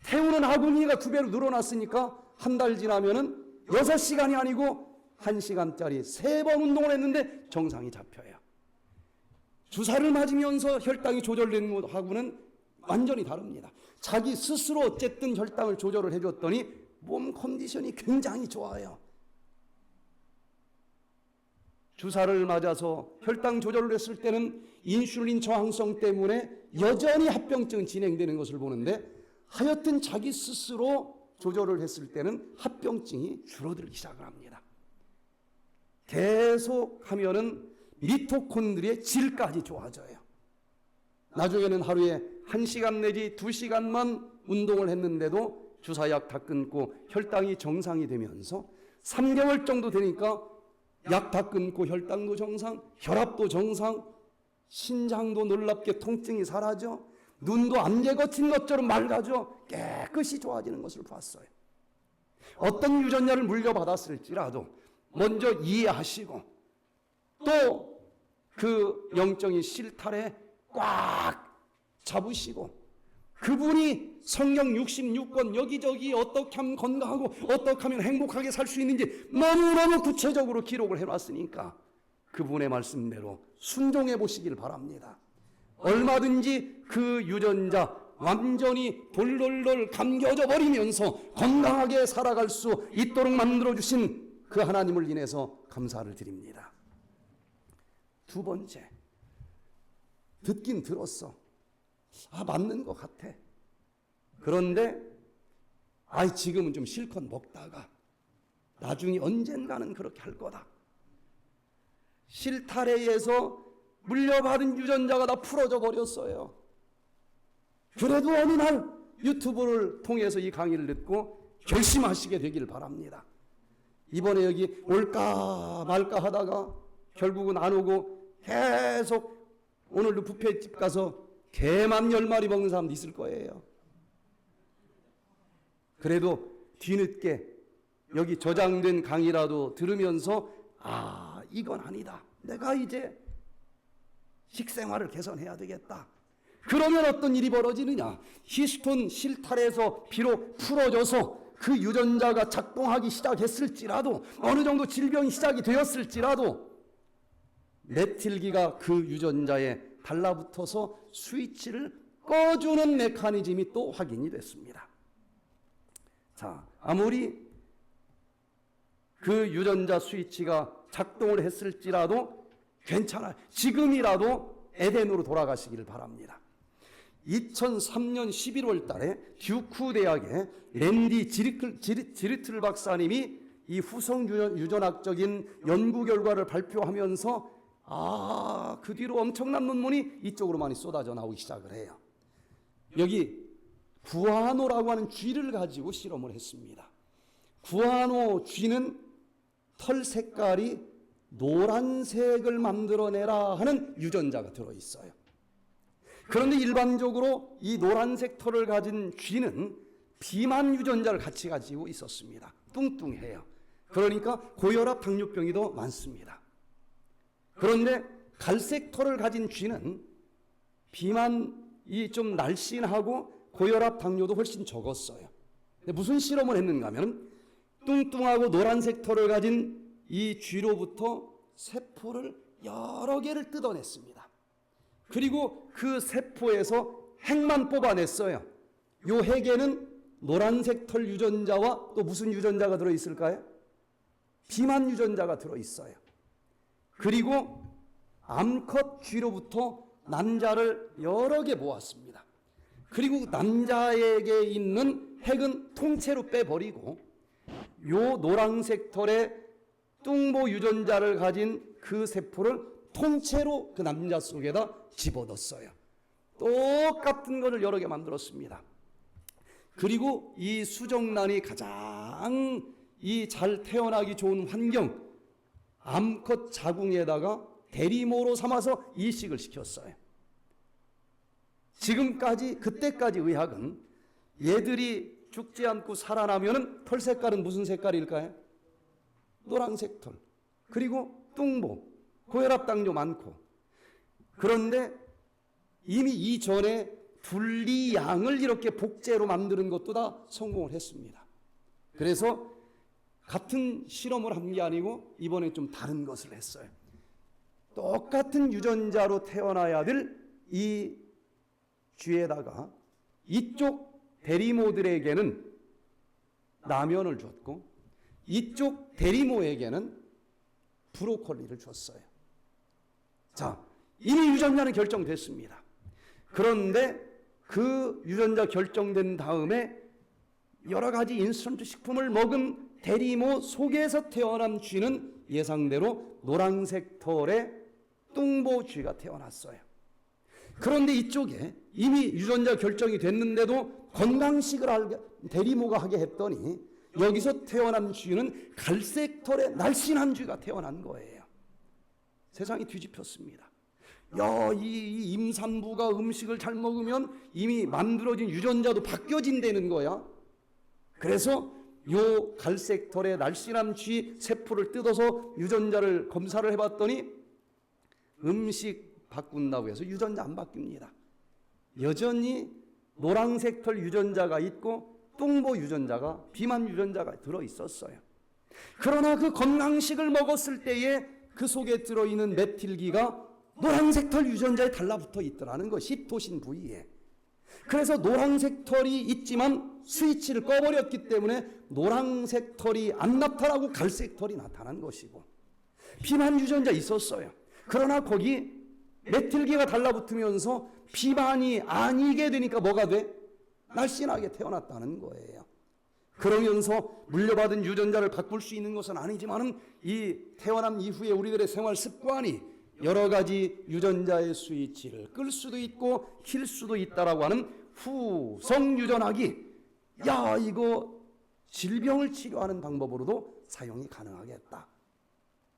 태우는 아구니가 2배로 늘어났으니까 한 달 지나면 6시간이 아니고 1시간짜리 3번 운동을 했는데 정상이 잡혀요. 주사를 맞으면서 혈당이 조절되는 것하고는 완전히 다릅니다. 자기 스스로 어쨌든 혈당을 조절을 해줬더니 몸 컨디션이 굉장히 좋아요. 주사를 맞아서 혈당 조절을 했을 때는 인슐린 저항성 때문에 여전히 합병증은 진행되는 것을 보는데 하여튼 자기 스스로 조절을 했을 때는 합병증이 줄어들기 시작을 합니다. 계속 하면은 미토콘드리아의 질까지 좋아져요. 나중에는 하루에 1시간 내지 2시간만 운동을 했는데도 주사약 다 끊고 혈당이 정상이 되면서 3개월 정도 되니까 약 다 끊고 혈당도 정상, 혈압도 정상, 신장도 놀랍게 통증이 사라져, 눈도 안개 거친 것처럼 맑아져 깨끗이 좋아지는 것을 봤어요. 어떤 유전자를 물려받았을지라도 먼저 이해하시고 또 그 영적인 실타래 꽉 잡으시고 그분이 성경 66권 여기저기 어떻게 하면 건강하고 어떻게 하면 행복하게 살 수 있는지 너무너무 구체적으로 기록을 해놨으니까 그분의 말씀대로 순종해 보시길 바랍니다. 얼마든지 그 유전자 완전히 돌돌돌 감겨져 버리면서 건강하게 살아갈 수 있도록 만들어주신 그 하나님을 인해서 감사를 드립니다. 2번째, 듣긴 들었어. 맞는 것 같아. 그런데 지금은 좀 실컷 먹다가 나중에 언젠가는 그렇게 할 거다. 실타래에서 물려받은 유전자가 다 풀어져 버렸어요. 그래도 어느 날 유튜브를 통해서 이 강의를 듣고 결심하시게 되길 바랍니다. 이번에 여기 올까 말까 하다가 결국은 안 오고 계속 오늘도 뷔페집 가서 개만 10마리 먹는 사람도 있을 거예요. 그래도 뒤늦게 여기 저장된 강의라도 들으면서 이건 아니다. 내가 이제 식생활을 개선해야 되겠다. 그러면 어떤 일이 벌어지느냐. 히스톤 실타래에서 비록 풀어져서 그 유전자가 작동하기 시작했을지라도 어느 정도 질병이 시작이 되었을지라도 메틸기가 그 유전자에 달라붙어서 스위치를 꺼주는 메커니즘이 또 확인이 됐습니다. 자, 아무리 그 유전자 스위치가 작동을 했을지라도 괜찮아요. 지금이라도 에덴으로 돌아가시기를 바랍니다. 2003년 11월 달에 듀크 대학의 랜디 지리틀 박사님이 이 후성 유전학적인 연구 결과를 발표하면서 그 뒤로 엄청난 논문이 이쪽으로 많이 쏟아져 나오기 시작을 해요. 여기 구아노라고 하는 쥐를 가지고 실험을 했습니다. 구아노 쥐는 털 색깔이 노란색을 만들어내라 하는 유전자가 들어있어요. 그런데 일반적으로 이 노란색 털을 가진 쥐는 비만 유전자를 같이 가지고 있었습니다. 뚱뚱해요. 그러니까 고혈압, 당뇨병이 더 많습니다. 그런데 갈색 털을 가진 쥐는 비만이 좀 날씬하고 고혈압, 당뇨도 훨씬 적었어요. 근데 무슨 실험을 했는가 하면 뚱뚱하고 노란색 털을 가진 이 쥐로부터 세포를 여러 개를 뜯어냈습니다. 그리고 그 세포에서 핵만 뽑아냈어요. 이 핵에는 노란색 털 유전자와 또 무슨 유전자가 들어있을까요? 비만 유전자가 들어있어요. 그리고 암컷 쥐로부터 난자를 여러 개 모았습니다. 그리고 남자에게 있는 핵은 통째로 빼버리고 요 노란색 털의 뚱보 유전자를 가진 그 세포를 통째로 그 남자 속에다 집어넣었어요. 똑같은 것을 여러 개 만들었습니다. 그리고 이 수정란이 가장 이 잘 태어나기 좋은 환경, 암컷 자궁에다가 대리모로 삼아서 이식을 시켰어요. 지금까지, 그때까지 의학은 얘들이 죽지 않고 살아나면은 털 색깔은 무슨 색깔일까요? 노란색 털. 그리고 뚱보, 고혈압 당뇨 많고. 그런데 이미 이전에 분리양을 이렇게 복제로 만드는 것도 다 성공을 했습니다. 그래서 같은 실험을 한 게 아니고 이번에 좀 다른 것을 했어요. 똑같은 유전자로 태어나야 될 이 쥐에다가 이쪽 대리모들에게는 라면을 줬고 이쪽 대리모에게는 브로콜리를 줬어요. 자, 이미 유전자는 결정됐습니다. 그런데 그 유전자 결정된 다음에 여러 가지 인스턴트 식품을 먹은 대리모 속에서 태어난 쥐는 예상대로 노란색 털의 뚱보 쥐가 태어났어요. 그런데 이쪽에 이미 유전자 결정이 됐는데도 건강식을 대리모가 하게 했더니 여기서 태어난 쥐는 갈색 털의 날씬한 쥐가 태어난 거예요. 세상이 뒤집혔습니다. 야, 이 임산부가 음식을 잘 먹으면 이미 만들어진 유전자도 바뀌어진다는 거야. 그래서 요 갈색 털의 날씬한 쥐 세포를 뜯어서 유전자를 검사를 해봤더니 음식 바꾼다고 해서 유전자 안 바뀝니다. 여전히 노란색 털 유전자가 있고 뚱보 유전자가, 비만 유전자가 들어있었어요. 그러나 그 건강식을 먹었을 때에 그 속에 들어있는 메틸기가 노란색 털 유전자에 달라붙어 있더라는 거, 시토신 부위에. 그래서 노란색 털이 있지만 스위치를 꺼버렸기 때문에 노란색 털이 안 나타나고 갈색 털이 나타난 것이고, 비만 유전자 있었어요. 그러나 거기 메틸기가 달라붙으면서 비만이 아니게 되니까 뭐가 돼? 날씬하게 태어났다는 거예요. 그러면서 물려받은 유전자를 바꿀 수 있는 것은 아니지만은 이 태어남 이후에 우리들의 생활 습관이 여러 가지 유전자의 스위치를 끌 수도 있고 킬 수도 있다라고 하는 후성 유전학이, 야, 이거 질병을 치료하는 방법으로도 사용이 가능하겠다.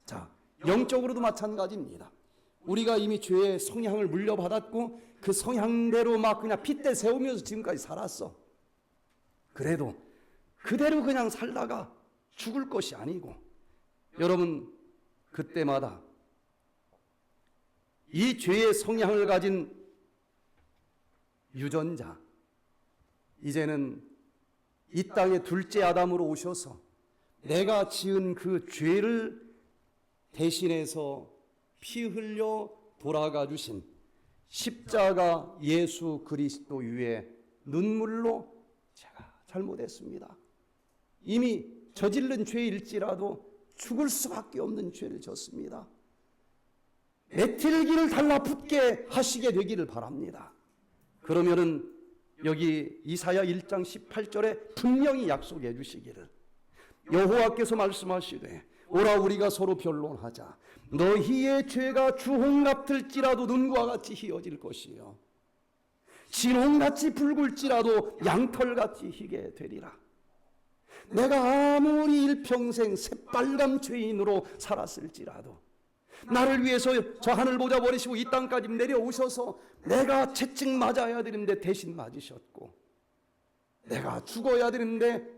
자, 영적으로도 마찬가지입니다. 우리가 이미 죄의 성향을 물려받았고 그 성향대로 막 그냥 핏대 세우면서 지금까지 살았어. 그래도 그대로 그냥 살다가 죽을 것이 아니고, 여러분 그때마다 이 죄의 성향을 가진 유전자, 이제는 이 땅의 둘째 아담으로 오셔서 내가 지은 그 죄를 대신해서 피 흘려 돌아가 주신 십자가 예수 그리스도 위에 눈물로 제가 잘못했습니다. 이미 저지른 죄일지라도 죽을 수밖에 없는 죄를 졌습니다. 메틸기를 달라붙게 하시게 되기를 바랍니다. 그러면은 여기 이사야 1장 18절에 분명히 약속해 주시기를, 여호와께서 말씀하시되 오라 우리가 서로 변론하자. 너희의 죄가 주홍 같을지라도 눈과 같이 희어질 것이요 진홍같이 붉을지라도 양털같이 희게 되리라. 내가 아무리 일평생 새빨간 죄인으로 살았을지라도 나를 위해서 저 하늘 보좌 버리시고 이 땅까지 내려오셔서 내가 채찍 맞아야 되는데 대신 맞으셨고, 내가 죽어야 되는데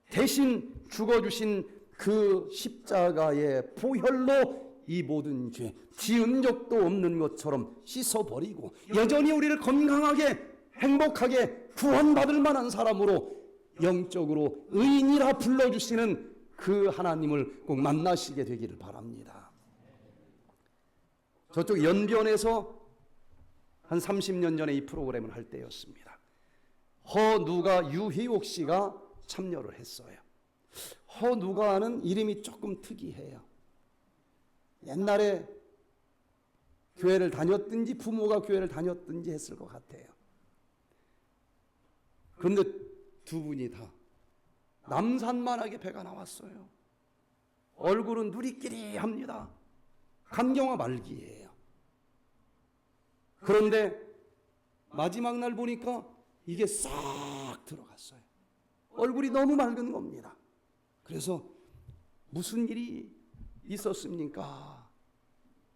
대신 죽어주신 그 십자가의 보혈로 이 모든 죄, 지은 적도 없는 것처럼 씻어버리고 여전히 우리를 건강하게 행복하게 구원받을 만한 사람으로 영적으로 의인이라 불러주시는 그 하나님을 꼭 만나시게 되기를 바랍니다. 저쪽 연변에서 한 30년 전에 이 프로그램을 할 때였습니다. 허누가 유희옥 씨가 참여를 했어요. 허누가는 이름이 조금 특이해요. 옛날에 교회를 다녔든지 부모가 교회를 다녔든지 했을 것 같아요. 그런데 두 분이 다 남산만하게 배가 나왔어요. 얼굴은 누리끼리합니다. 간경화 말기예요. 그런데 마지막 날 보니까 이게 싹 들어갔어요. 얼굴이 너무 맑은 겁니다. 그래서 무슨 일이 있었습니까?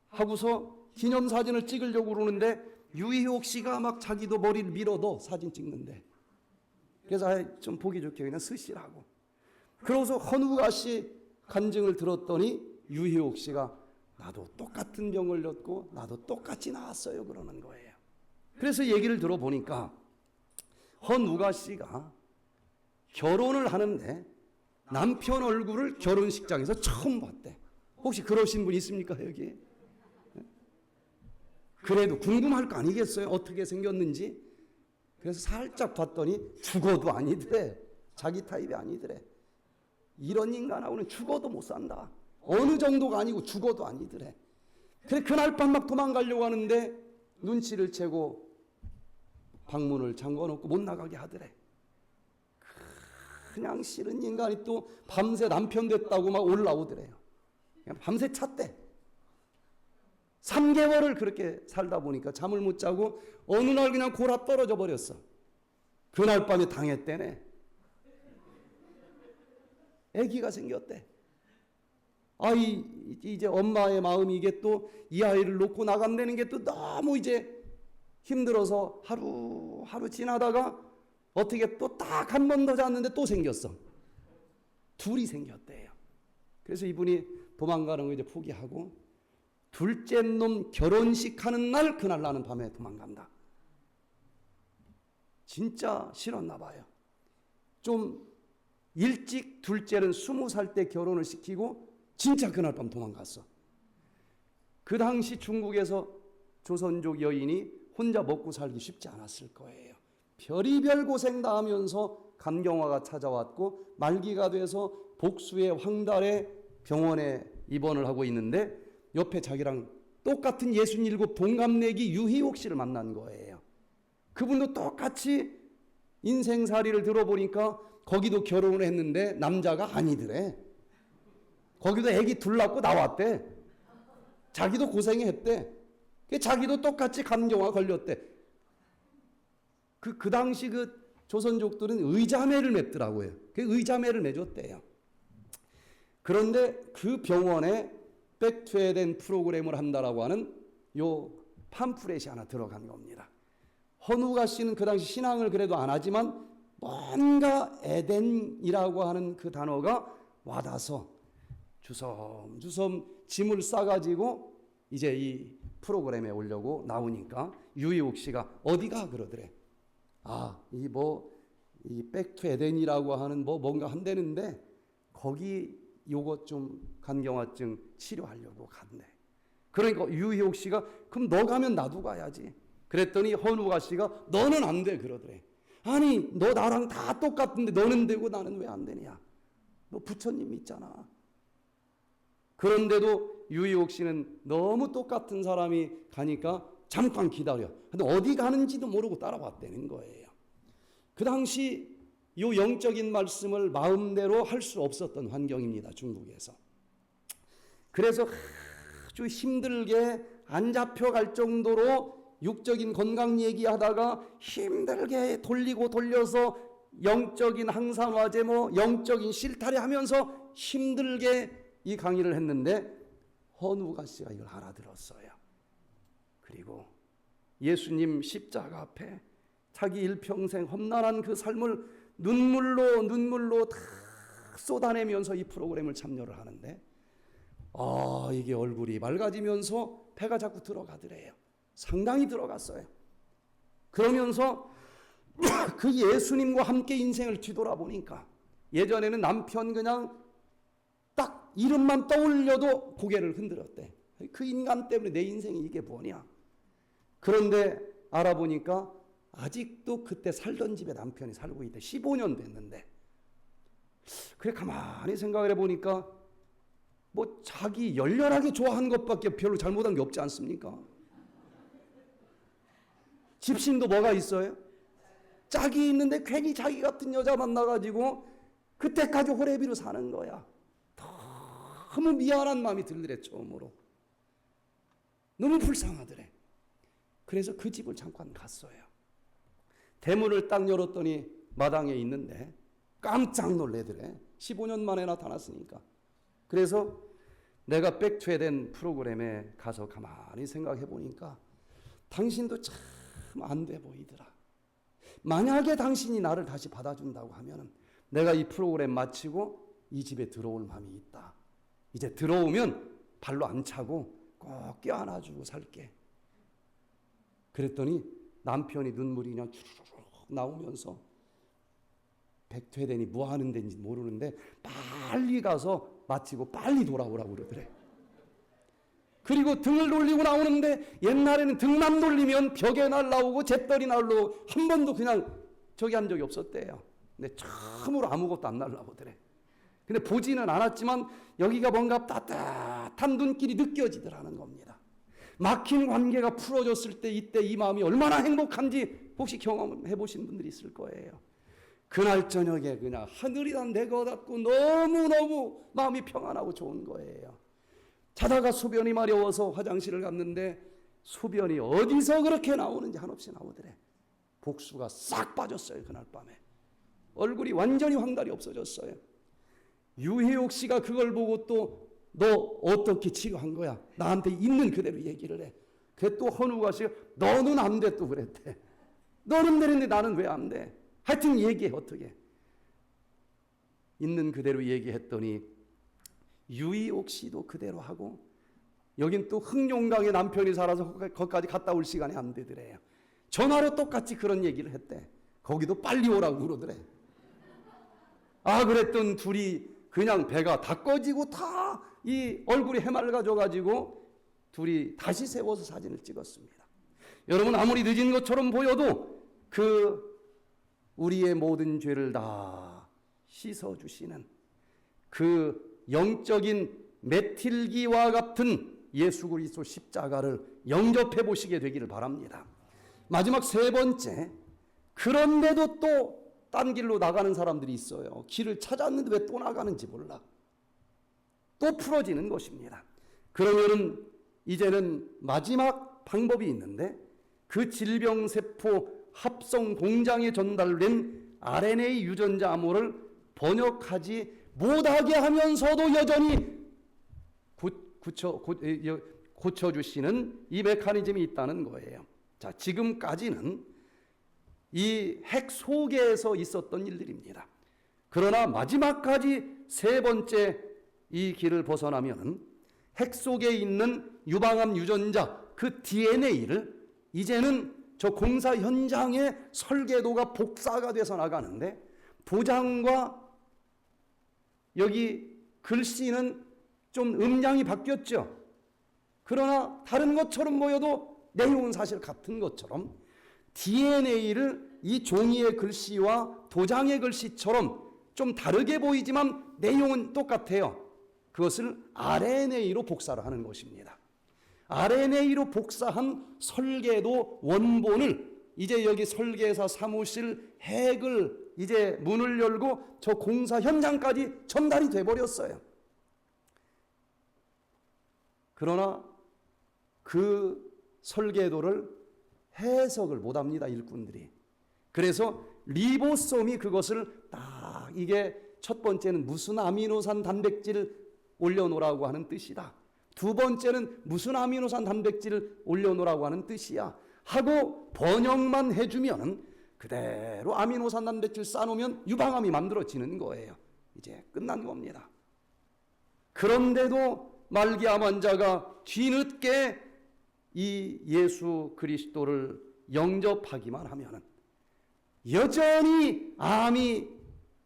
하고서 기념사진을 찍으려고 그러는데 유희옥 씨가 막 자기도 머리를 밀어도 사진 찍는데, 그래서 좀 보기 좋게 그냥 쓰시라고. 그러고서 헌우가 씨 간증을 들었더니 유희옥 씨가 나도 똑같은 병 걸렸고 나도 똑같이 나왔어요 그러는 거예요. 그래서 얘기를 들어보니까 헌우가 씨가 결혼을 하는데 남편 얼굴을 결혼식장에서 처음 봤대. 혹시 그러신 분 있습니까 여기? 그래도 궁금할 거 아니겠어요? 어떻게 생겼는지. 그래서 살짝 봤더니 죽어도 아니더래. 자기 타입이 아니더래. 이런 인간하고는 죽어도 못 산다. 어느 정도가 아니고 죽어도 아니더래. 그래 그날 밤 막 도망가려고 하는데 눈치를 채고 방문을 잠궈놓고 못 나가게 하더래. 그냥 싫은 인간이 또 밤새 남편 됐다고 막 올라오더래요. 그냥 밤새 찼대. 3개월을 그렇게 살다 보니까 잠을 못 자고 어느 날 그냥 골아 떨어져 버렸어. 그날 밤에 당했대네. 아기가 생겼대. 이제 엄마의 마음이 이게 또 이 아이를 놓고 나간다는 게 또 너무 이제 힘들어서 하루 지나다가 어떻게 또 딱 한 번 더 잤는데 또 생겼어. 둘이 생겼대요. 그래서 이분이 도망가는 거 이제 포기하고 둘째 놈 결혼식 하는 날 그날 나는 밤에 도망간다. 진짜 싫었나 봐요. 좀 일찍 둘째는 20살 때 결혼을 시키고 진짜 그날 밤 도망갔어. 그 당시 중국에서 조선족 여인이 혼자 먹고 살기 쉽지 않았을 거예요. 별의별 고생 다 하면서 간경화가 찾아왔고 말기가 돼서 복수의 황달에 병원에 입원을 하고 있는데 옆에 자기랑 똑같은 67 동갑내기 유희옥 씨를 만난 거예요. 그분도 똑같이 인생살이를 들어보니까 거기도 결혼을 했는데 남자가 아니더래. 거기도 애기 둘 낳고 나왔대. 자기도 고생했대. 자기도 똑같이 간경화 걸렸대. 그 당시 그 조선족들은 의자매를 맺더라고요. 그 의자매를 맺었대요. 그런데 그 병원에 백투에덴 프로그램을 한다라고 하는 요 팜프렛이 하나 들어간 겁니다. 헌우가 씨는 그 당시 신앙을 그래도 안 하지만 뭔가 에덴이라고 하는 그 단어가 와닿아서 주섬주섬 짐을 싸가지고 이제 이 프로그램에 오려고 나오니까 유희옥 씨가 어디가 그러더래. 이 백투에덴이라고 하는 뭔가 한다는데 거기 요것 좀 간경화증 치료하려고 간대. 그러니까 유희옥 씨가 그럼 너 가면 나도 가야지. 그랬더니 헌우가 씨가 너는 안 돼 그러더래. 아니 너 나랑 다 똑같은데 너는 되고 나는 왜 안 되냐. 너 부처님 믿잖아. 그런데도 유희옥 씨는 너무 똑같은 사람이 가니까 잠깐 기다려. 근데 어디 가는지도 모르고 따라왔다는 거예요. 그 당시 이 영적인 말씀을 마음대로 할 수 없었던 환경입니다. 중국에서. 그래서 아주 힘들게 안 잡혀갈 정도로 육적인 건강 얘기하다가 힘들게 돌리고 돌려서 영적인 항산화제 영적인 실타래 하면서 힘들게 이 강의를 했는데 헌우가 씨가 이걸 알아들었어요. 그리고 예수님 십자가 앞에 자기 일평생 험난한 그 삶을 눈물로 다 쏟아내면서 이 프로그램을 참여를 하는데 이게 얼굴이 맑아지면서 배가 자꾸 들어가더래요. 상당히 들어갔어요. 그러면서 그 예수님과 함께 인생을 뒤돌아보니까 예전에는 남편 그냥 딱 이름만 떠올려도 고개를 흔들었대. 그 인간 때문에 내 인생이 이게 뭐냐. 그런데 알아보니까 아직도 그때 살던 집에 남편이 살고 있대. 15년 됐는데. 그래 가만히 생각을 해보니까 자기 열렬하게 좋아하는 것밖에 별로 잘못한 게 없지 않습니까? 집신도 뭐가 있어요? 짝이 있는데 괜히 자기 같은 여자 만나가지고 그때까지 호레비로 사는 거야. 너무 미안한 마음이 들더래. 처음으로 너무 불쌍하더래. 그래서 그 집을 잠깐 갔어요. 대문을 딱 열었더니 마당에 있는데 깜짝 놀래더래. 15년 만에 나타났으니까. 그래서 내가 백투에덴 프로그램에 가서 가만히 생각해 보니까 당신도 참 안 돼 보이더라. 만약에 당신이 나를 다시 받아준다고 하면 내가 이 프로그램 마치고 이 집에 들어올 마음이 있다. 이제 들어오면 발로 안 차고 꼭 껴안아주고 살게. 그랬더니 남편이 눈물이 그냥 주르륵 나오면서 백투에덴이 뭐 하는 데인지 모르는데 빨리 가서 마치고 빨리 돌아오라고 그러더래. 그리고 등을 돌리고 나오는데 옛날에는 등만 돌리면 벽에 날라오고 잿더리 날라오고 한 번도 그냥 저기 한 적이 없었대요. 근데 처음으로 아무것도 안 날라오더래. 근데 보지는 않았지만 여기가 뭔가 따뜻한 눈길이 느껴지더라는 겁니다. 막힌 관계가 풀어졌을 때 이때 이 마음이 얼마나 행복한지 혹시 경험해 보신 분들이 있을 거예요. 그날 저녁에 그냥 하늘이 다 내가 닿고 너무너무 마음이 평안하고 좋은 거예요. 자다가 소변이 마려워서 화장실을 갔는데 소변이 어디서 그렇게 나오는지 한없이 나오더래. 복수가 싹 빠졌어요. 그날 밤에 얼굴이 완전히 황달이 없어졌어요. 유혜옥 씨가 그걸 보고 또 너 어떻게 치료한 거야? 나한테 있는 그대로 얘기를 해. 그게 또 헌우가 씨가 너는 안 돼 또 그랬대. 너는 되는데 나는 왜 안 돼? 하여튼 얘기해. 어떻게 있는 그대로 얘기했더니 유희옥 씨도 그대로 하고 여긴 또 흥룡강에 남편이 살아서 거기까지 갔다 올 시간이 안 되더래요. 전화로 똑같이 그런 얘기를 했대. 거기도 빨리 오라고 그러더래. 아 그랬던 둘이 그냥 배가 다 꺼지고 다 이 얼굴이 해맑아져 가지고 둘이 다시 세워서 사진을 찍었습니다. 여러분 아무리 늦은 것처럼 보여도 그 우리의 모든 죄를 다 씻어주시는 그 영적인 메틸기와 같은 예수 그리스도 십자가를 영접해 보시게 되기를 바랍니다. 마지막 세 번째, 그런데도 또 딴 길로 나가는 사람들이 있어요. 길을 찾았는데 왜 또 나가는지 몰라. 또 풀어지는 것입니다. 그러면은 이제는 마지막 방법이 있는데 그 질병세포 합성 공장에 전달된 RNA 유전자 암호를 번역하지 못하게 하면서도 여전히 고쳐주시는 이 메커니즘이 있다는 거예요. 자, 지금까지는 이 핵 속에서 있었던 일들입니다. 그러나 마지막까지 세 번째 이 길을 벗어나면 핵 속에 있는 유방암 유전자 그 DNA를 이제는 저 공사 현장의 설계도가 복사가 돼서 나가는데 도장과 여기 글씨는 좀 음량이 바뀌었죠. 그러나 다른 것처럼 보여도 내용은 사실 같은 것처럼 DNA를 이 종이의 글씨와 도장의 글씨처럼 좀 다르게 보이지만 내용은 똑같아요. 그것을 RNA로 복사를 하는 것입니다. RNA로 복사한 설계도 원본을 이제 여기 설계사 사무실 핵을 이제 문을 열고 저 공사 현장까지 전달이 돼버렸어요. 그러나 그 설계도를 해석을 못합니다. 일꾼들이. 그래서 리보솜이 그것을 딱 이게 첫 번째는 무슨 아미노산 단백질 올려놓으라고 하는 뜻이다. 두 번째는 무슨 아미노산 단백질을 올려놓으라고 하는 뜻이야. 하고 번역만 해주면 그대로 아미노산 단백질 쌓아놓으면 유방암이 만들어지는 거예요. 이제 끝난 겁니다. 그런데도 말기암 환자가 뒤늦게 이 예수 그리스도를 영접하기만 하면은 여전히 암이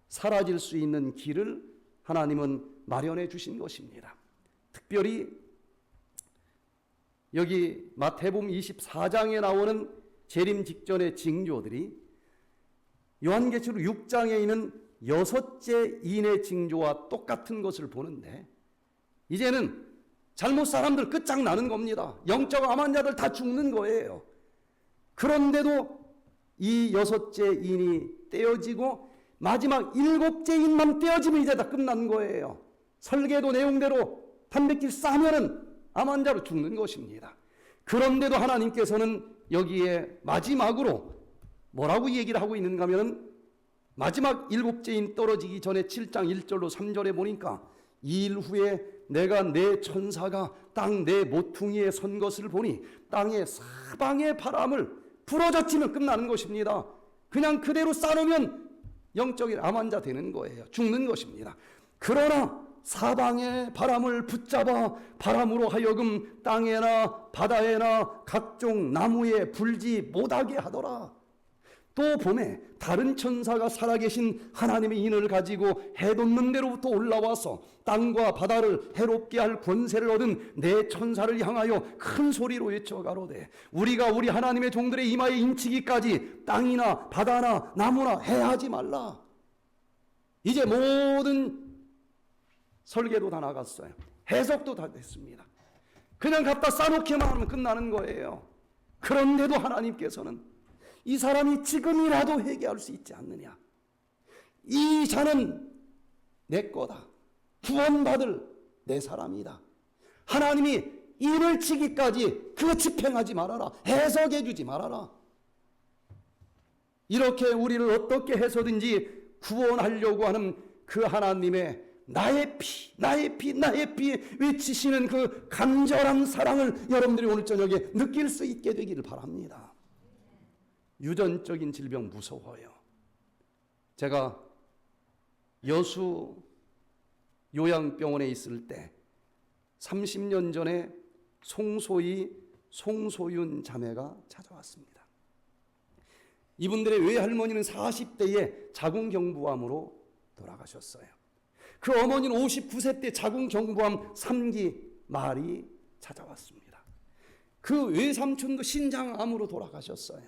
사라질 수 있는 길을 하나님은 마련해 주신 것입니다. 특별히 여기 마태복음 24장에 나오는 재림 직전의 징조들이 요한계시록 6장에 있는 6째 인의 징조와 똑같은 것을 보는데 이제는 잘못 사람들 끝장나는 겁니다. 영적 암 환자들 다 죽는 거예요. 그런데도 이 6째 인이 떼어지고 마지막 7째 인만 떼어지면 이제 다 끝난 거예요. 설계도 내용대로 단백질 싸면은 암 환자로 죽는 것입니다. 그런데도 하나님께서는 여기에 마지막으로 뭐라고 얘기를 하고 있는가 하면은 마지막 7째 인 떨어지기 전에 7장 1절로 3절에 보니까 2일 후에 내가 내 천사가 땅 내 모퉁이에 선 것을 보니 땅의 사방의 바람을 부러졌지면 끝나는 것입니다. 그냥 그대로 싸놓으면 영적인 암 환자 되는 거예요. 죽는 것입니다. 그러나 사방의 바람을 붙잡아 바람으로 하여금 땅에나 바다에나 각종 나무에 불지 못하게 하더라. 또 봄에 다른 천사가 살아계신 하나님의 인을 가지고 해돋는 데로부터 올라와서 땅과 바다를 해롭게 할 권세를 얻은 내 천사를 향하여 큰 소리로 외쳐 가로되 우리가 우리 하나님의 종들의 이마에 인치기까지 땅이나 바다나 나무나 해하지 말라. 이제 모든 설계도 다 나갔어요. 해석도 다 됐습니다. 그냥 갖다 싸놓기만 하면 끝나는 거예요. 그런데도 하나님께서는 이 사람이 지금이라도 회개할 수 있지 않느냐. 이 자는 내 거다. 구원받을 내 사람이다. 하나님이 인을 치기까지 그거 집행하지 말아라. 해석해 주지 말아라. 이렇게 우리를 어떻게 해서든지 구원하려고 하는 그 하나님의 나의 피, 나의 피, 나의 피 외치시는 그 간절한 사랑을 여러분들이 오늘 저녁에 느낄 수 있게 되기를 바랍니다. 유전적인 질병 무서워요. 제가 여수 요양병원에 있을 때 30년 전에 송소윤 자매가 찾아왔습니다. 이분들의 외할머니는 40대에 자궁경부암으로 돌아가셨어요. 그 어머니는 59세 때 자궁경부암 3기 말이 찾아왔습니다. 그 외삼촌도 신장암으로 돌아가셨어요.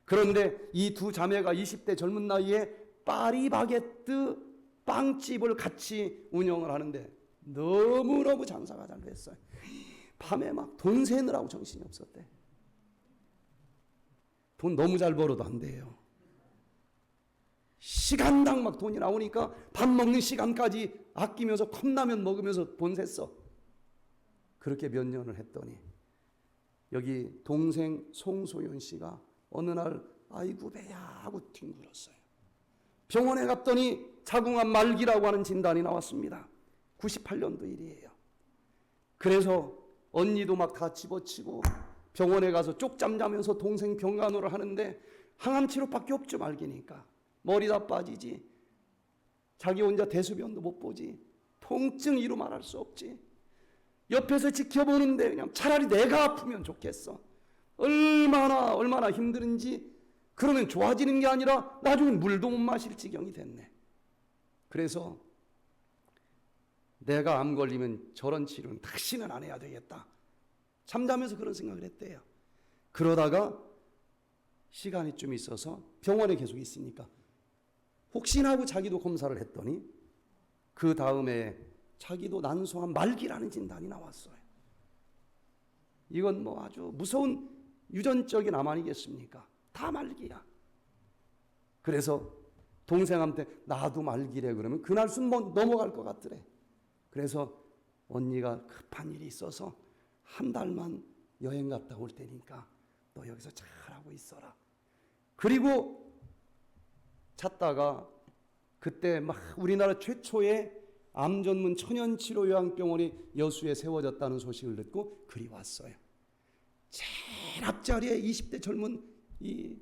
그런데 이 두 자매가 20대 젊은 나이에 파리바게뜨 빵집을 같이 운영을 하는데 너무너무 장사가 잘 됐어요. 밤에 막 돈 세느라고 정신이 없었대. 돈 너무 잘 벌어도 안 돼요. 시간당 막 돈이 나오니까 밥 먹는 시간까지 아끼면서 컵라면 먹으면서 돈 셌어. 그렇게 몇 년을 했더니 여기 동생 송소윤 씨가 어느 날 아이고 배야 하고 뒹굴었어요. 병원에 갔더니 자궁암 말기라고 하는 진단이 나왔습니다. 98년도 일이에요. 그래서 언니도 막 다 집어치고 병원에 가서 쪽잠 자면서 동생 병간호를 하는데 항암 치료밖에 없죠. 말기니까 머리 다 빠지지, 자기 혼자 대소변도 못 보지, 통증 이루 말할 수 없지. 옆에서 지켜보는데 그냥 차라리 내가 아프면 좋겠어. 얼마나 힘든지. 그러면 좋아지는 게 아니라 나중에 물도 못 마실 지경이 됐네. 그래서 내가 암 걸리면 저런 치료는 다시는 안 해야 되겠다. 잠자면서 그런 생각을 했대요. 그러다가 시간이 좀 있어서 병원에 계속 있으니까 혹시나 하고 자기도 검사를 했더니 그 다음에 자기도 난소암 말기라는 진단이 나왔어요. 이건 뭐 아주 무서운 유전적인 암 아니겠습니까? 다 말기야. 그래서 동생한테 나도 말기래 그러면 그날 숨 넘어갈 것 같더래. 그래서 언니가 급한 일이 있어서 한 달만 여행 갔다 올 테니까 너 여기서 잘하고 있어라. 그리고 찾다가 그때 막 우리나라 최초의 암 전문 천연치료 요양병원이 여수에 세워졌다는 소식을 듣고 그리 왔어요. 제일 앞자리에 20대 젊은 이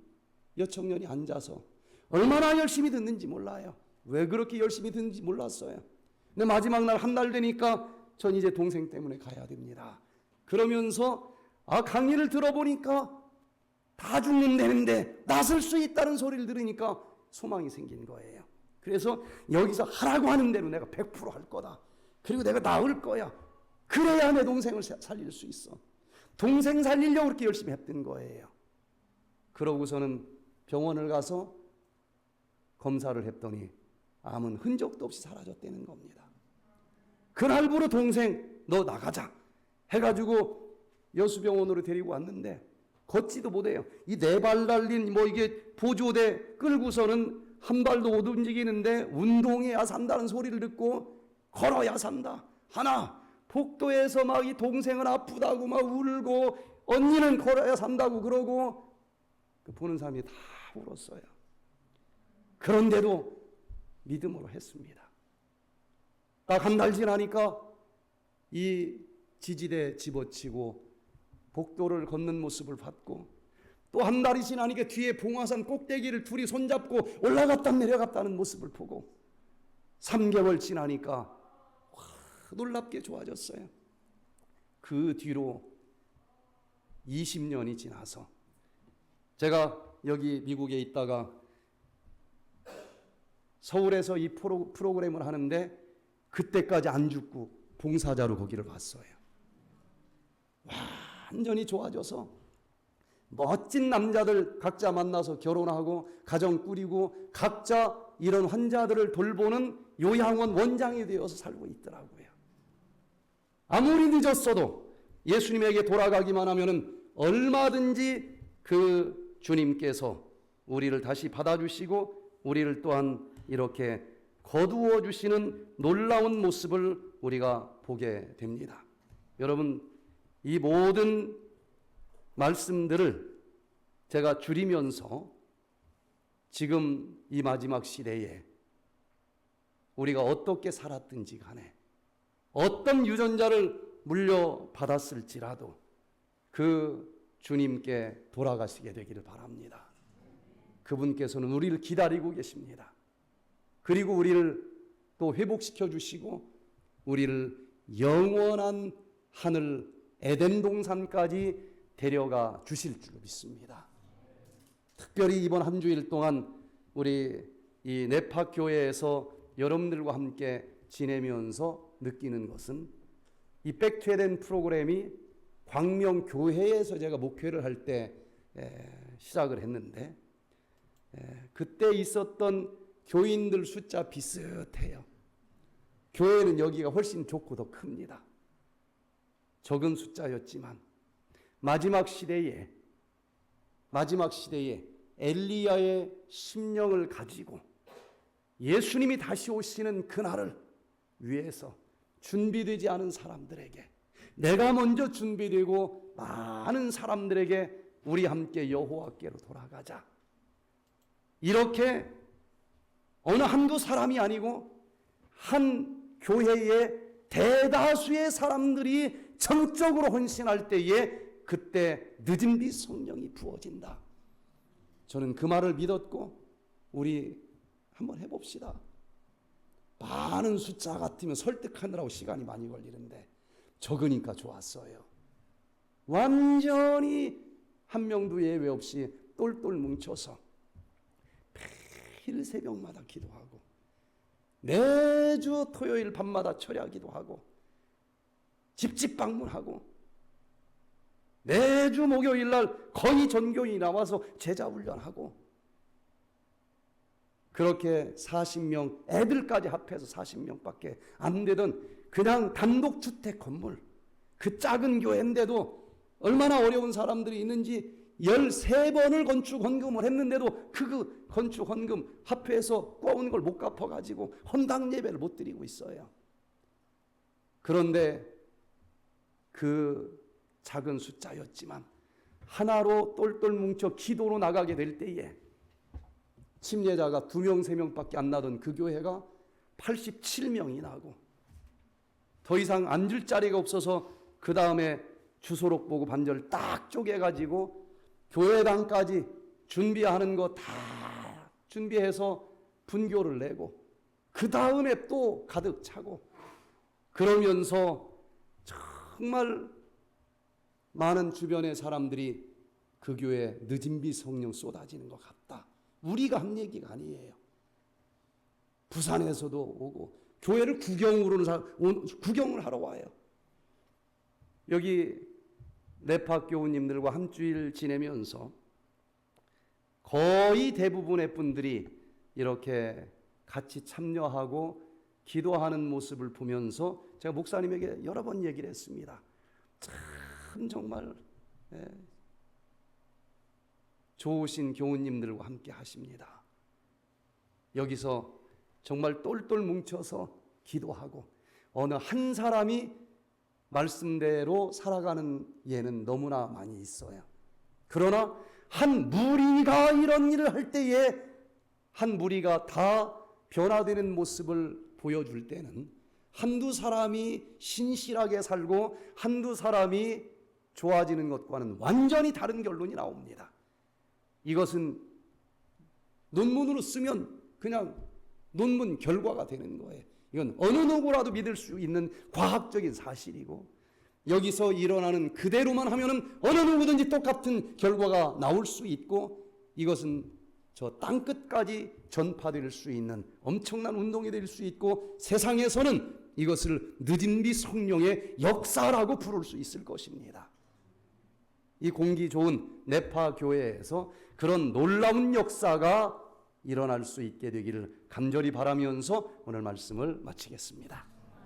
여청년이 앉아서 얼마나 열심히 듣는지 몰라요. 왜 그렇게 열심히 듣는지 몰랐어요. 근데 마지막 날 한 달 되니까 전 이제 동생 때문에 가야 됩니다. 그러면서 강의를 들어보니까 다 죽는다는데 낫을 수 있다는 소리를 들으니까 소망이 생긴 거예요. 그래서 여기서 하라고 하는 대로 내가 100% 할 거다. 그리고 내가 나을 거야. 그래야 내 동생을 살릴 수 있어. 동생 살리려고 그렇게 열심히 했던 거예요. 그러고서는 병원을 가서 검사를 했더니 암은 흔적도 없이 사라졌다는 겁니다. 그날부로 동생 너 나가자 해가지고 여수병원으로 데리고 왔는데 걷지도 못해요. 이 네 발 달린 뭐 이게 보조대 끌고서는 한 발도 못 움직이는데 운동해야 산다는 소리를 듣고 걸어야 산다. 하나 복도에서 막 이 동생은 아프다고 막 울고 언니는 걸어야 산다고 그러고 그 보는 사람이 다 울었어요. 그런데도 믿음으로 했습니다. 딱 한 달 지나니까 이 지지대 집어치고 복도를 걷는 모습을 봤고 또 한 달이 지나니까 뒤에 봉화산 꼭대기를 둘이 손잡고 올라갔다 내려갔다는 모습을 보고 3개월 지나니까 와, 놀랍게 좋아졌어요. 그 뒤로 20년이 지나서 제가 여기 미국에 있다가 서울에서 이 프로그램을 하는데 그때까지 안 죽고 봉사자로 거기를 갔어요. 완전히 좋아져서 멋진 남자들 각자 만나서 결혼하고 가정 꾸리고 각자 이런 환자들을 돌보는 요양원 원장이 되어서 살고 있더라고요. 아무리 늦었어도 예수님에게 돌아가기만 하면은 얼마든지 그 주님께서 우리를 다시 받아주시고 우리를 또한 이렇게 거두어 주시는 놀라운 모습을 우리가 보게 됩니다. 여러분, 이 모든 말씀들을 제가 줄이면서 지금 이 마지막 시대에 우리가 어떻게 살았든지 간에 어떤 유전자를 물려받았을지라도 그 주님께 돌아가시게 되기를 바랍니다. 그분께서는 우리를 기다리고 계십니다. 그리고 우리를 또 회복시켜 주시고 우리를 영원한 하늘 에덴 동산까지 데려가 주실 줄 믿습니다. 특별히 이번 한 주일 동안 우리 이 네파 교회에서 여러분들과 함께 지내면서 느끼는 것은 이 백투에덴 프로그램이 광명 교회에서 제가 목회를 할 때 시작을 했는데 그때 있었던 교인들 숫자 비슷해요. 교회는 여기가 훨씬 좋고 더 큽니다. 적은 숫자였지만 마지막 시대에 엘리야의 심령을 가지고 예수님이 다시 오시는 그날을 위해서 준비되지 않은 사람들에게 내가 먼저 준비되고 많은 사람들에게 우리 함께 여호와께로 돌아가자. 이렇게 어느 한두 사람이 아니고 한 교회의 대다수의 사람들이 정적으로 헌신할 때에 그때 늦은 빛 성령이 부어진다. 저는 그 말을 믿었고 우리 한번 해봅시다. 많은 숫자 같으면 설득하느라고 시간이 많이 걸리는데 적으니까 좋았어요. 완전히 한 명도 예외 없이 똘똘 뭉쳐서 매일 새벽마다 기도하고 매주 토요일 밤마다 철야기도 하고 집집 방문하고 매주 목요일 날 거의 전교인이 나와서 제자 훈련하고 그렇게 40명 애들까지 합해서 40명밖에 안 되던 그냥 단독주택 건물 그 작은 교회인데도 얼마나 어려운 사람들이 있는지 13번을 건축 헌금을 했는데도 그 건축 헌금 합해서 꿔온 걸 못 갚아가지고 헌당 예배를 못 드리고 있어요. 그런데 그 작은 숫자였지만 하나로 똘똘 뭉쳐 기도로 나가게 될 때에 침례자가 2명, 3명밖에 안 나던 그 교회가 87명이 나고 더 이상 앉을 자리가 없어서 그 다음에 주소록 보고 반절 딱 쪼개가지고 교회당까지 준비하는 거 다 준비해서 분교를 내고 그 다음에 또 가득 차고 그러면서 정말 많은 주변의 사람들이 그 교회에 늦은 비 성령 쏟아지는 것 같다. 우리가 한 얘기가 아니에요. 부산에서도 오고 교회를 구경을 하러 와요. 여기 네파 교우님들과 한 주일 지내면서 거의 대부분의 분들이 이렇게 같이 참여하고 기도하는 모습을 보면서 제가 목사님에게 여러 번 얘기를 했습니다. 참 정말 좋으신 교우님들과 함께 하십니다. 여기서 정말 똘똘 뭉쳐서 기도하고 어느 한 사람이 말씀대로 살아가는 예는 너무나 많이 있어요. 그러나 한 무리가 이런 일을 할 때에 한 무리가 다 변화되는 모습을 보여줄 때는 한두 사람이 신실하게 살고 한두 사람이 좋아지는 것과는 완전히 다른 결론이 나옵니다. 이것은 논문으로 쓰면 그냥 논문 결과가 되는 거예요. 이건 어느 누구라도 믿을 수 있는 과학적인 사실이고, 여기서 일어나는 그대로만 하면은 어느 누구든지 똑같은 결과가 나올 수 있고, 이것은 저 땅끝까지 전파될 수 있는 엄청난 운동이 될 수 있고, 세상에서는 이것을 늦은 비 성령의 역사라고 부를 수 있을 것입니다. 이 공기 좋은 네파 교회에서 그런 놀라운 역사가 일어날 수 있게 되기를 간절히 바라면서 오늘 말씀을 마치겠습니다.